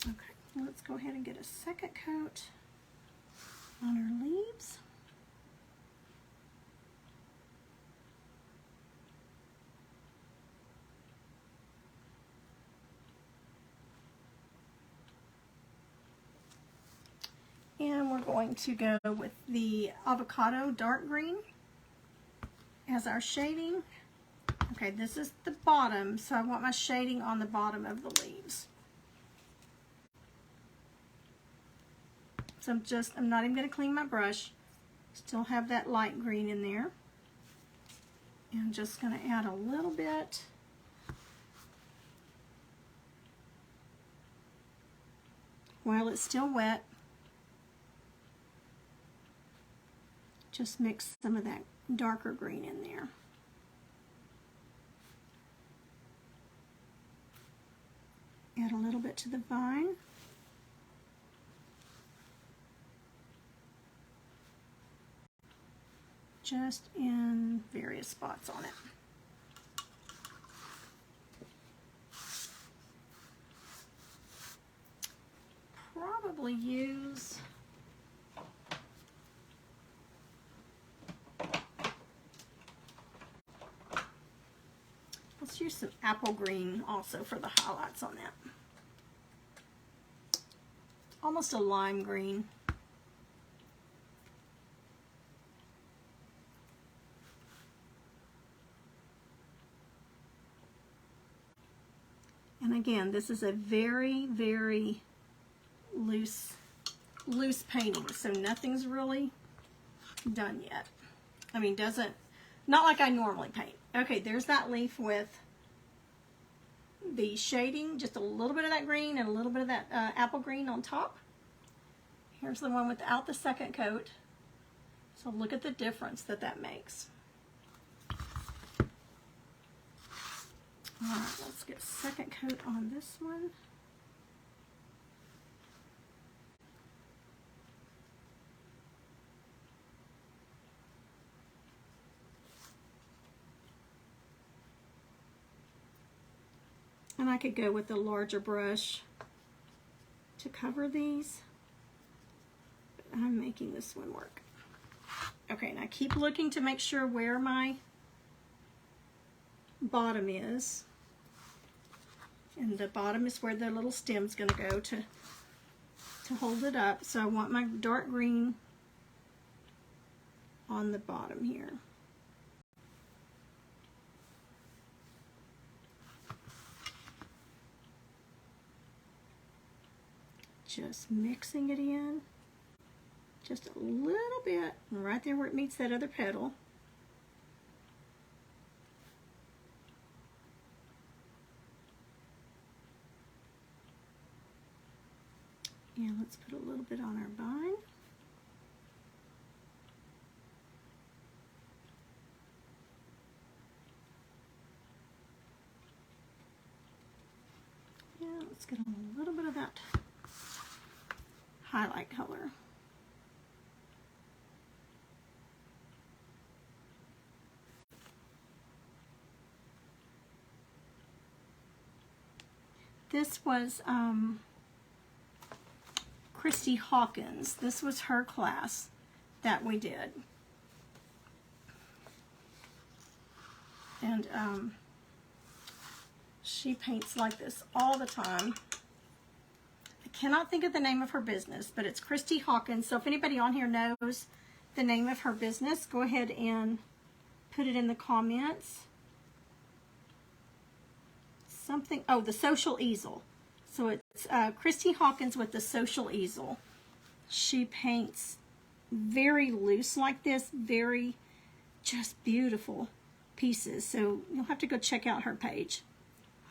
Okay, let's go ahead and get a second coat on our leaves. And we're going to go with the avocado dark green as our shading. Okay, this is the bottom, so I want my shading on the bottom of the leaves. So I'm not even going to clean my brush. Still have that light green in there. And just going to add a little bit. While it's still wet, just mix some of that darker green in there. Add a little bit to the vine. Just in various spots on it. Probably use let's use some apple green also for the highlights on that. Almost a lime green. And again, this is a very, very loose painting, so nothing's really done yet. I mean, not like I normally paint. Okay, there's that leaf with the shading, just a little bit of that green and a little bit of that apple green on top. Here's the one without the second coat. So look at the difference that makes. All right, let's get a second coat on this one. And I could go with a larger brush to cover these, but I'm making this one work. Okay, now keep looking to make sure where my bottom is. And the bottom is where the little stem's going to go to hold it up. So I want my dark green on the bottom here. Just mixing it in. Just a little bit, right there where it meets that other petal. And let's put a little bit on our vine. Yeah, let's get a little bit of that highlight color. This was Christy Hawkins. This was her class that we did. And she paints like this all the time. I cannot think of the name of her business, but it's Christy Hawkins. So if anybody on here knows the name of her business, go ahead and put it in the comments. Something, oh, the Social Easel. So it's Christy Hawkins with the Social Easel. She paints very loose like this, very just beautiful pieces. So you'll have to go check out her page.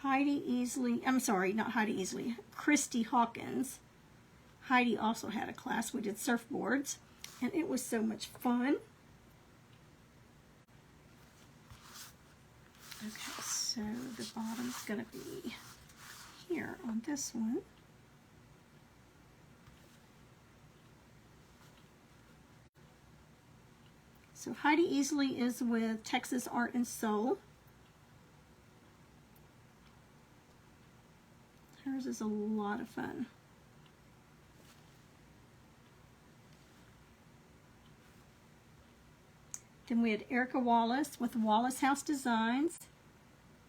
Heidi Easley, I'm sorry, not Heidi Easley, Christy Hawkins. Heidi also had a class. We did surfboards, and it was so much fun. Okay, so the bottom's going to be here on this one. So Heidi Easley is with Texas Art and Soul. Hers is a lot of fun. Then we had Erica Wallace with Wallace House Designs.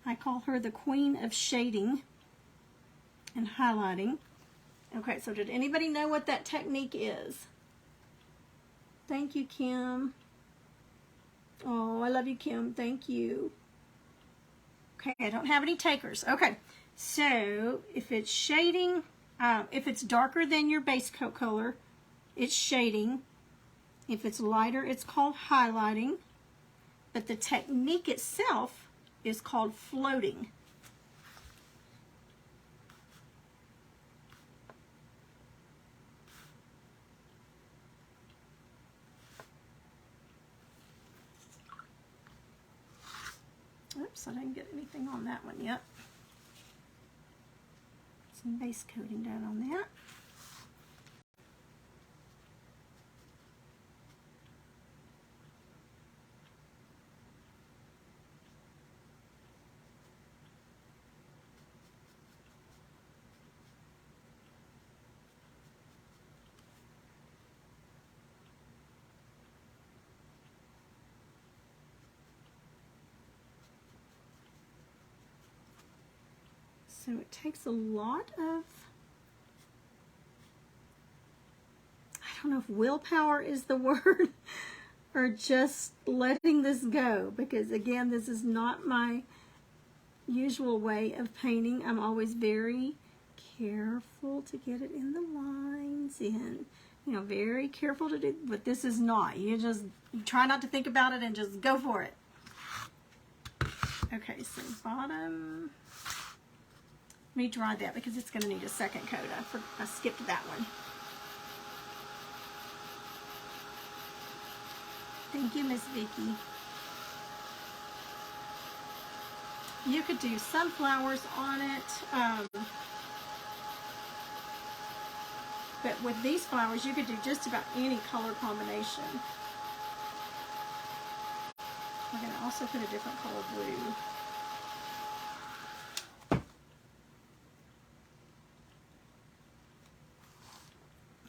I call her the Queen of Shading and Highlighting. Okay, so did anybody know what that technique is? Thank you, Kim. Oh, I love you, Kim. Thank you. Okay, I don't have any takers. Okay, so if it's shading, if it's darker than your base coat color, it's shading. If it's lighter, it's called highlighting. but the technique itself is called floating. Oops, I didn't get anything on that one yet. Some base coating done on that. So it takes a lot of, I don't know if willpower is the word, or just letting this go, because again, this is not my usual way of painting. I'm always very careful to get it in the lines and, you know, very careful to do, but this is not. You try not to think about it and just go for it. Okay, so bottom. Let me dry that because it's going to need a second coat. I skipped that one. Thank you, Miss Vicky. You could do sunflowers on it. But with these flowers, you could do just about any color combination. We're going to also put a different color blue.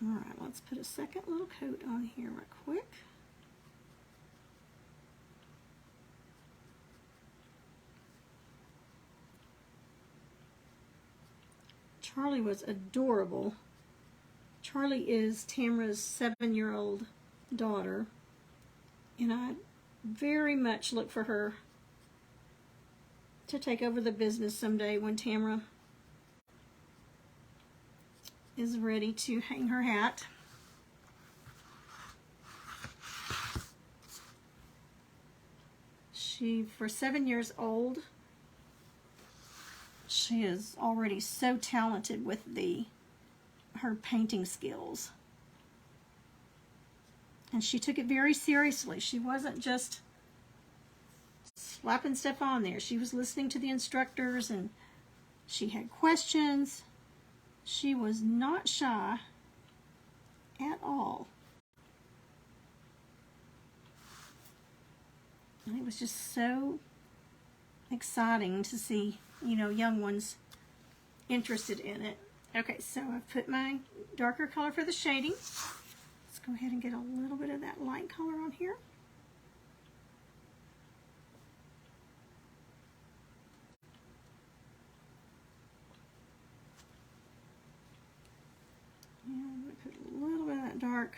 All right, let's put a second little coat on here real quick. Charlie was adorable. Charlie is Tamara's 7-year-old daughter, and I very much look for her to take over the business someday when Tamara is ready to hang her hat. For 7 years old, she is already so talented with her painting skills. And she took it very seriously. She wasn't just slapping stuff on there. She was listening to the instructors, and she had questions. She was not shy at all. And it was just so exciting to see, you know, young ones interested in it. Okay, so I've put my darker color for the shading. Let's go ahead and get a little bit of that light color on here. And I'm going to put a little bit of that dark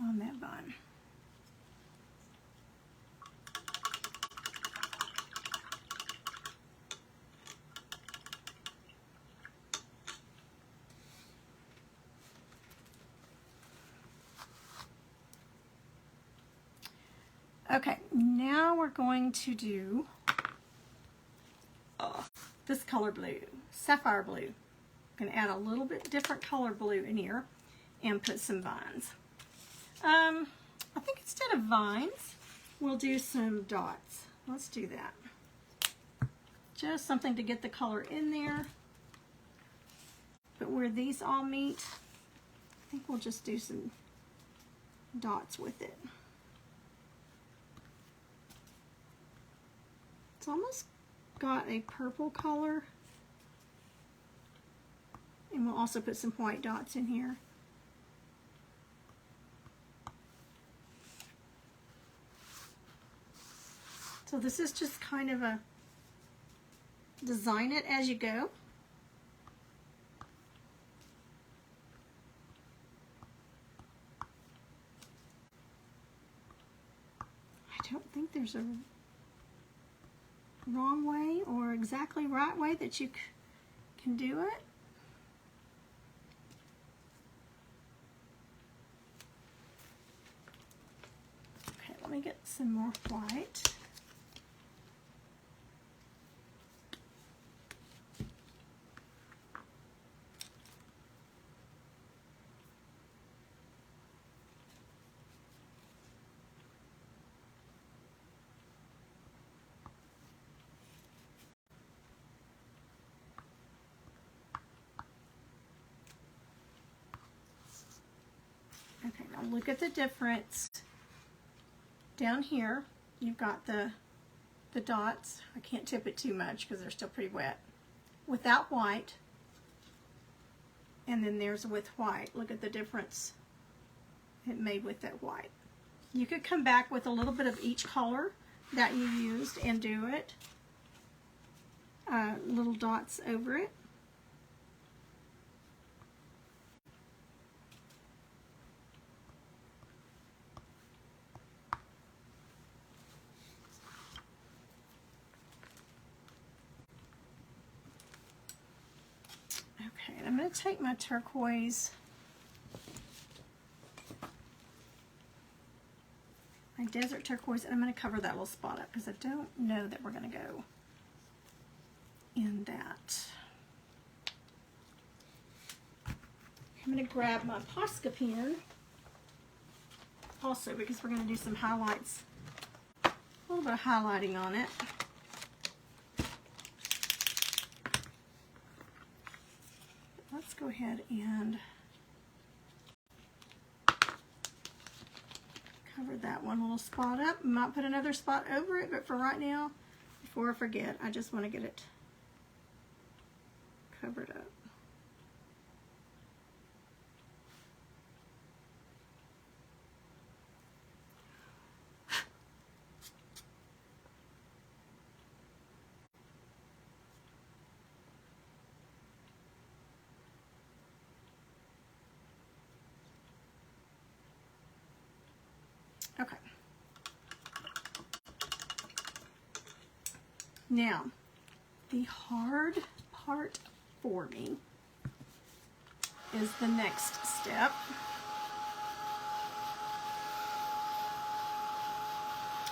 on that bun. Okay, now we're going to do this color blue, sapphire blue. I'm going to add a little bit different color blue in here and put some vines. I think instead of vines, we'll do some dots. Let's do that. Just something to get the color in there. But where these all meet, I think we'll just do some dots with it. It's almost got a purple color. And we'll also put some white dots in here. So this is just kind of a design it as you go. I don't think there's a wrong way or exactly right way that you can do it. Okay, let me get some more white. Okay, now look at the difference. Down here, you've got the dots. I can't tip it too much because they're still pretty wet. Without white, and then there's with white. Look at the difference it made with that white. You could come back with a little bit of each color that you used and do it. Little dots over it. Okay, and I'm going to take my turquoise, my desert turquoise, and I'm going to cover that little spot up because I don't know that we're going to go in that. I'm going to grab my Posca pen also because we're going to do some highlights, a little bit of highlighting on it. Let's go ahead and cover that one little spot up. Might put another spot over it, but for right now, before I forget, I just want to get it covered up. Okay. Now, the hard part for me is the next step.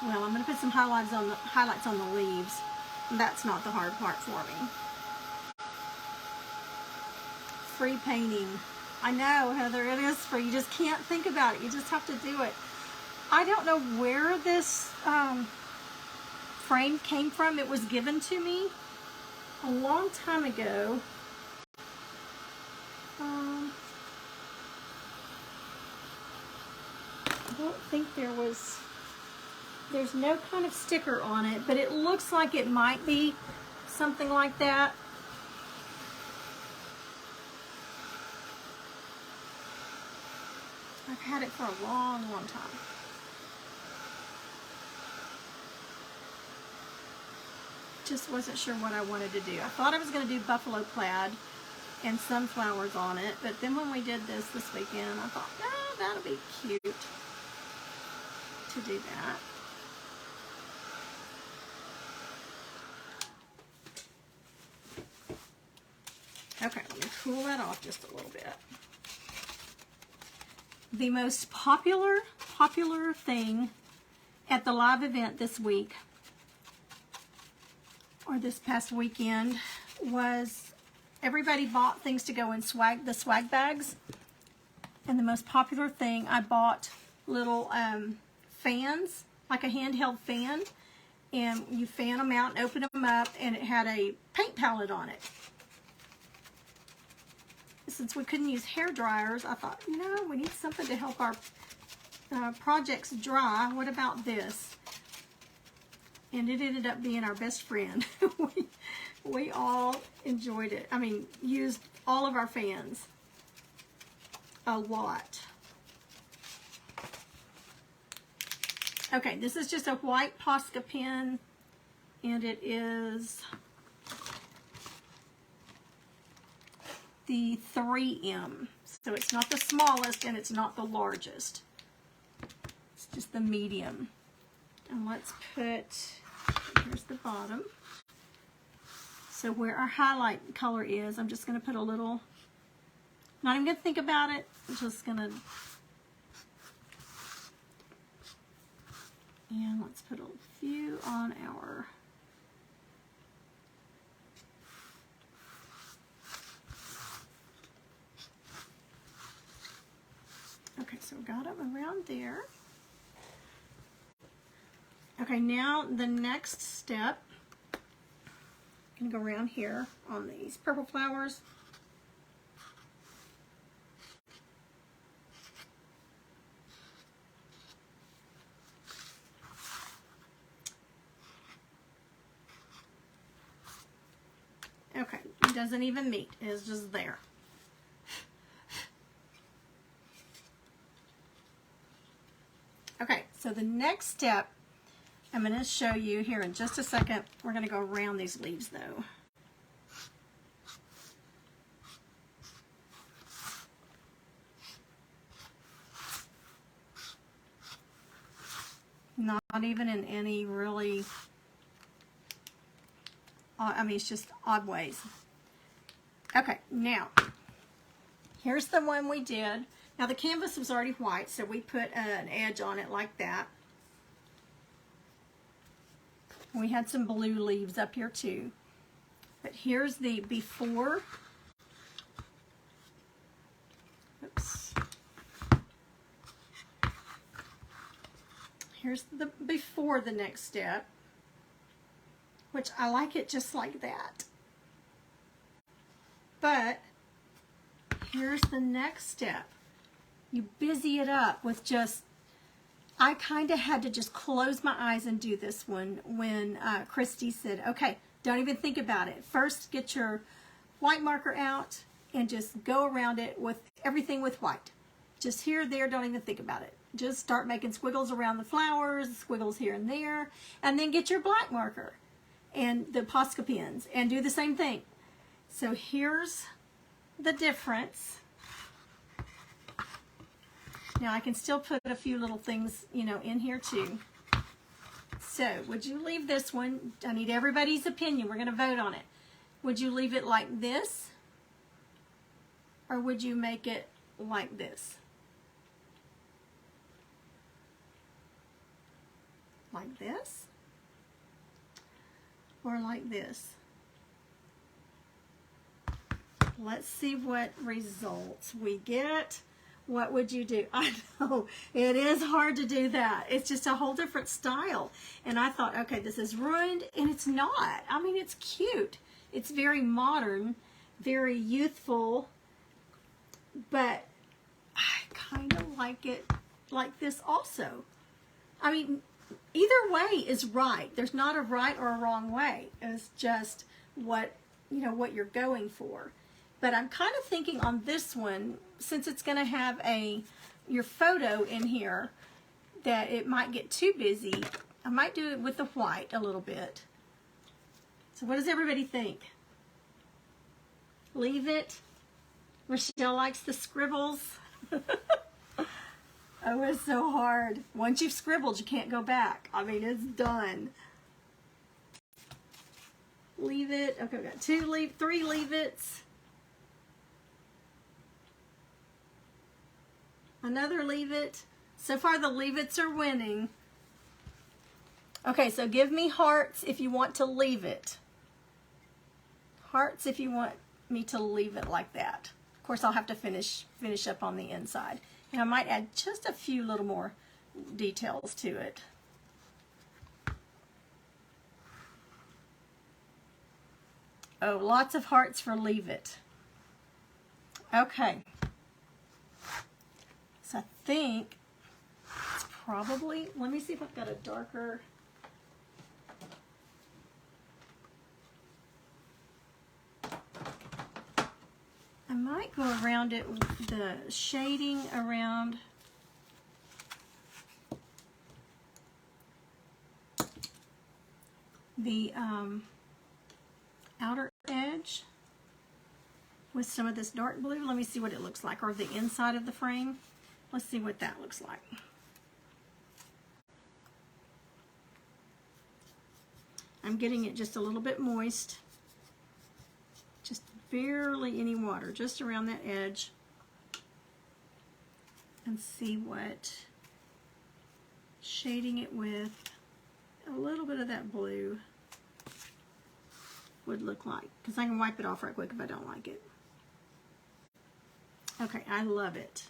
Well, I'm going to put some highlights on the leaves. That's not the hard part for me. Free painting. I know, Heather, it is free. You just can't think about it. You just have to do it. I don't know where this frame came from. It was given to me a long time ago. I don't think there's no kind of sticker on it, but it looks like it might be something like that. I've had it for a long, long time. Just wasn't sure what I wanted to do. I thought I was going to do buffalo plaid and sunflowers on it, but then when we did this weekend, I thought, no, that'll be cute to do that. Okay, let me cool that off just a little bit. The most popular thing at the live event this week, or this past weekend, was everybody bought things to go in the swag bags. And the most popular thing, I bought little fans, like a handheld fan, and you fan them out and open them up, and it had a paint palette on it. Since we couldn't use hair dryers, I thought, you know, we need something to help our projects dry. What about this? And it ended up being our best friend. we all enjoyed it. I mean, used all of our fans a lot. Okay, this is just a white Posca pen, and it is the 3M. So it's not the smallest and it's not the largest. It's just the medium. And let's put, here's the bottom. So where our highlight color is, I'm just going to put a little, not even going to think about it, I'm just going to And let's put a few on our okay, so we got them around there. Okay, now the next step, I'm going to go around here on these purple flowers. Okay, it doesn't even meet, it's just there. Okay, so the next step, I'm going to show you here in just a second. We're going to go around these leaves though. Not even in any really, I mean, it's just odd ways. Okay, now, here's the one we did. Now the canvas was already white, so we put an edge on it like that. We had some blue leaves up here too. But here's the before. Oops. Here's the before the next step, which I like it just like that. But here's the next step. You busy it up with just, I kind of had to just close my eyes and do this one when Christy said, okay, don't even think about it. First, get your white marker out and just go around it with everything with white. Just here, there, don't even think about it. Just start making squiggles around the flowers, squiggles here and there, and then get your black marker and the Posca pens and do the same thing. So here's the difference. Now I can still put a few little things, you know, in here too. So would you leave this one? I need everybody's opinion. We're going to vote on it. Would you leave it like this? Or would you make it like this? Like this? Or like this? Let's see what results we get. What would you do? I know, it is hard to do that. It's just a whole different style. And I thought, okay, this is ruined, and it's not. I mean, it's cute. It's very modern, very youthful, but I kind of like it like this also. I mean, either way is right. There's not a right or a wrong way. It's just what, you know, what you're going for. But I'm kind of thinking on this one, since it's going to have your photo in here, that it might get too busy. I might do it with the white a little bit. So what does everybody think? Leave it. Rochelle likes the scribbles. Oh, it's so hard. Once you've scribbled, you can't go back. I mean, it's done. Leave it. Okay, we got three leave it's. Another leave it. So far the leave it's are winning. Okay, so give me hearts if you want to leave it. Hearts if you want me to leave it like that. Of course, I'll have to finish up on the inside. And I might add just a few little more details to it. Oh, lots of hearts for leave it. Okay. So I think it's probably, let me see if I've got a darker. I might go around it with the shading around the outer edge with some of this dark blue. Let me see what it looks like, or the inside of the frame. Let's see what that looks like. I'm getting it just a little bit moist. Just barely any water, just around that edge. And see what shading it with a little bit of that blue would look like, because I can wipe it off right quick if I don't like it. Okay, I love it.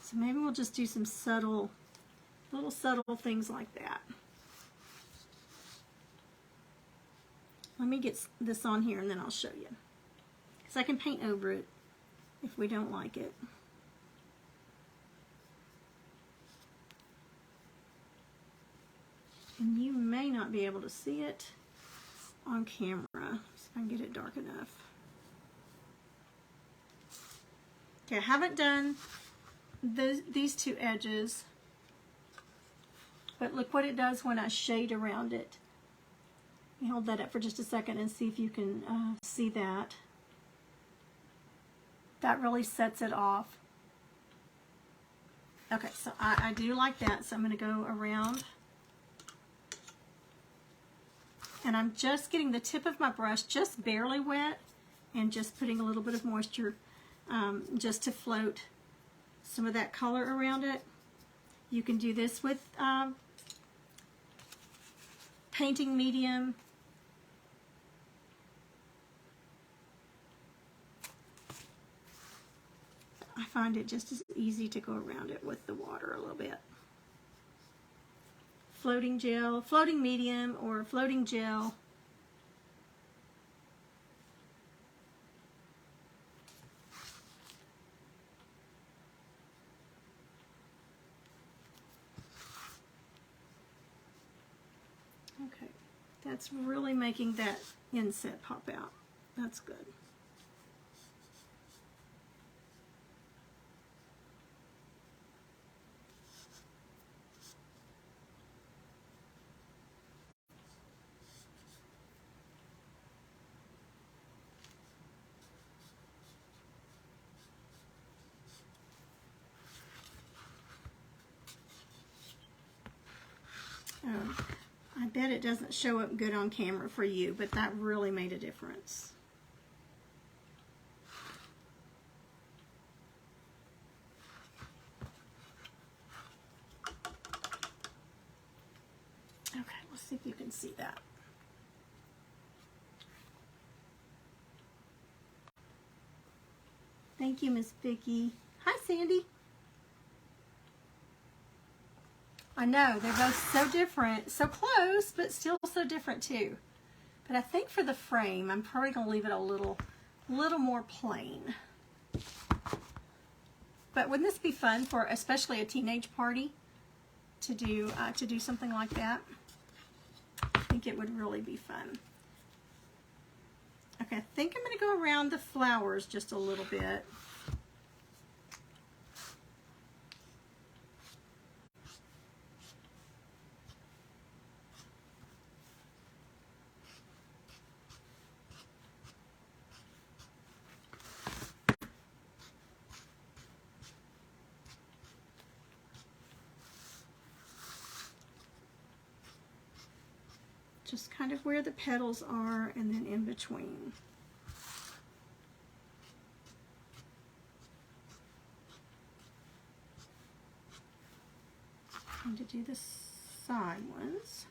So maybe we'll just do some subtle, little subtle things like that. Let me get this on here and then I'll show you. Because I can paint over it if we don't like it. And you may not be able to see it on camera, so I can get it dark enough. Okay, I haven't done these two edges, but look what it does when I shade around it. Let me hold that up for just a second and see if you can see that. That really sets it off. Okay, so I do like that, so I'm going to go around. And I'm just getting the tip of my brush just barely wet and just putting a little bit of moisture just to float some of that color around it. You can do this with painting medium. I find it just as easy to go around it with the water a little bit. Floating gel, floating medium, or floating gel. Okay, that's really making that inset pop out. That's good. I bet it doesn't show up good on camera for you, but that really made a difference. Okay, let's see if you can see that. Thank you, Miss Vicki. Hi, Sandy. I know, they're both so different, so close, but still so different too. But I think for the frame, I'm probably going to leave it a little more plain. But wouldn't this be fun for especially a teenage party to do something like that? I think it would really be fun. Okay, I think I'm going to go around the flowers just a little bit. Just kind of where the petals are and then in between. I'm going to do the side ones.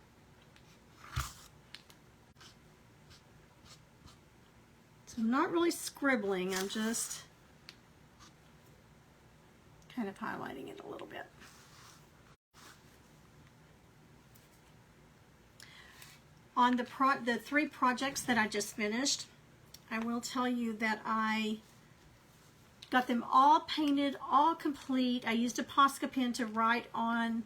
So I'm not really scribbling, I'm just kind of highlighting it a little bit. On the three projects that I just finished, I will tell you that I got them all painted, all complete. I used a Posca pen to write on,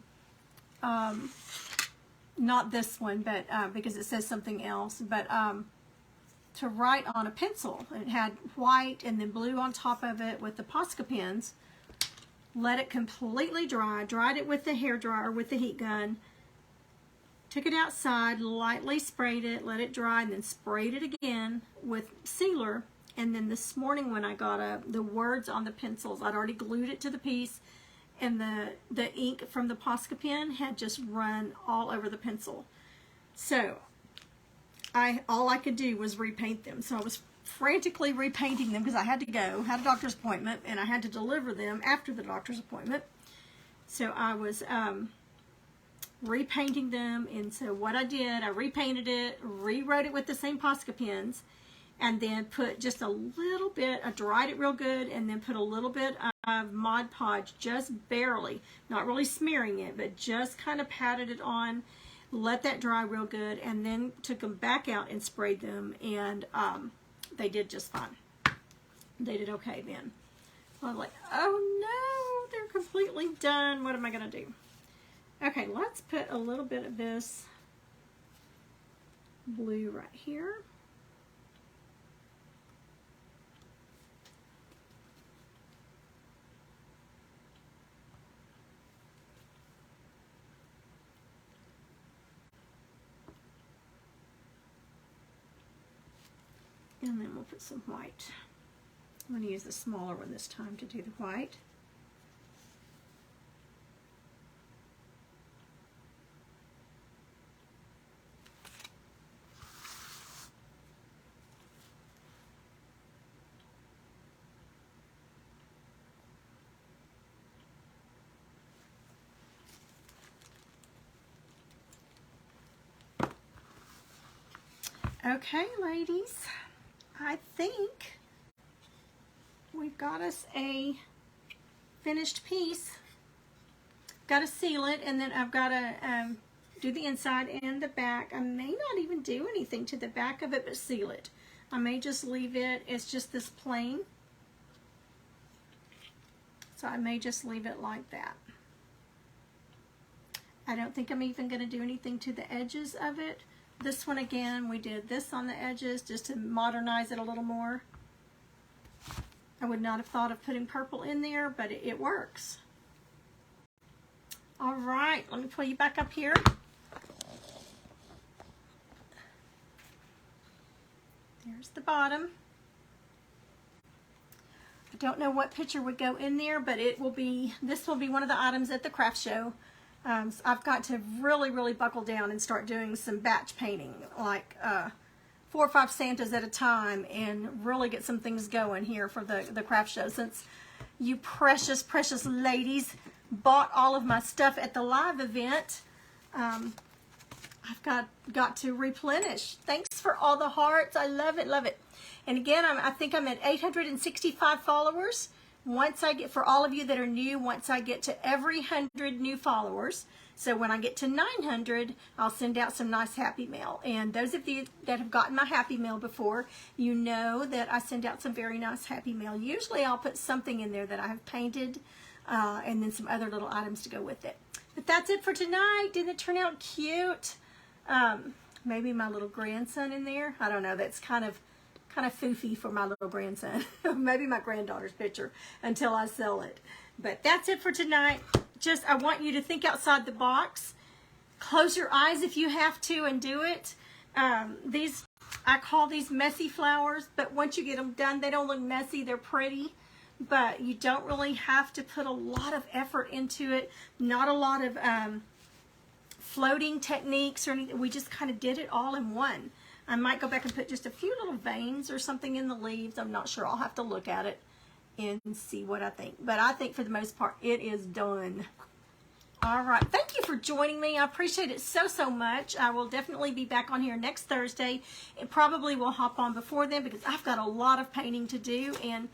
not this one, but because it says something else, but to write on a pencil. It had white and then blue on top of it with the Posca pens. Let it completely dry, dried it with the hair dryer, with the heat gun. Took it outside, lightly sprayed it, let it dry, and then sprayed it again with sealer. And then this morning when I got up, the words on the pencils, I'd already glued it to the piece, and the ink from the Posca pen had just run all over the pencil. So all I could do was repaint them. So I was frantically repainting them because I had to go, had a doctor's appointment, and I had to deliver them after the doctor's appointment. So I was repainting them, and so what I did, I repainted it, rewrote it with the same Posca pens, and then put just a little bit, I dried it real good, and then put a little bit of Mod Podge, just barely, not really smearing it, but just kind of patted it on, let that dry real good, and then took them back out and sprayed them, and they did just fine. They did okay then. I was like, oh no, they're completely done. What am I going to do? Okay, let's put a little bit of this blue right here. And then we'll put some white. I'm going to use the smaller one this time to do the white. Okay, ladies, I think we've got us a finished piece. Got to seal it, and then I've got to do the inside and the back. I may not even do anything to the back of it, but seal it. I may just leave it, it's just this plain. So I may just leave it like that. I don't think I'm even going to do anything to the edges of it. This one again, we did this on the edges just to modernize it a little more. I would not have thought of putting purple in there, but it works. All right, let me pull you back up here. There's the bottom. I don't know what picture would go in there, but it will be, this will be one of the items at the craft show. So I've got to really buckle down and start doing some batch painting, like 4 or 5 Santas at a time, and really get some things going here for the craft show. Since you precious ladies bought all of my stuff at the live event, I've got to replenish. Thanks for all the hearts. I love it. And again, I think I'm at 865 followers. Once I get, for all of you that are new, once I get to every 100 new followers, so when I get to 900, I'll send out some nice Happy Mail. And those of you that have gotten my Happy Mail before, you know that I send out some very nice Happy Mail. Usually I'll put something in there that I have painted, and then some other little items to go with it. But that's it for tonight. Didn't it turn out cute? Maybe my little grandson in there. I don't know. That's kind of foofy for my little grandson. Maybe my granddaughter's picture until I sell it. But that's it for tonight. Just, I want you to think outside the box. Close your eyes if you have to and do it. I call these messy flowers, but once you get them done, they don't look messy. They're pretty, but you don't really have to put a lot of effort into it. Not a lot of floating techniques or anything. We just kind of did it all in one. I might go back and put just a few little veins or something in the leaves. I'm not sure. I'll have to look at it and see what I think. But I think for the most part, it is done. All right. Thank you for joining me. I appreciate it so much. I will definitely be back on here next Thursday. It probably will hop on before then because I've got a lot of painting to do. And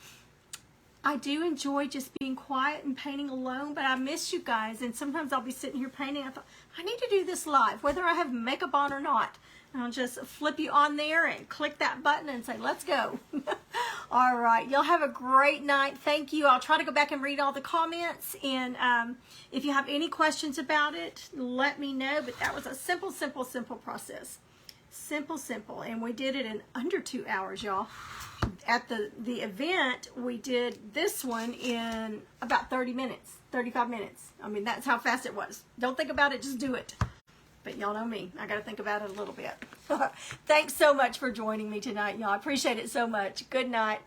I do enjoy just being quiet and painting alone, but I miss you guys. And sometimes I'll be sitting here painting. I thought, I need to do this live, whether I have makeup on or not. I'll just flip you on there and click that button and say, let's go. All right. Y'all have a great night. Thank you. I'll try to go back and read all the comments. And if you have any questions about it, let me know. But that was a simple process. Simple. And we did it in under 2 hours, y'all. At the event, we did this one in about 30 minutes, 35 minutes. I mean, that's how fast it was. Don't think about it. Just do it. But y'all know me. I got to think about it a little bit. Thanks so much for joining me tonight, y'all. I appreciate it so much. Good night.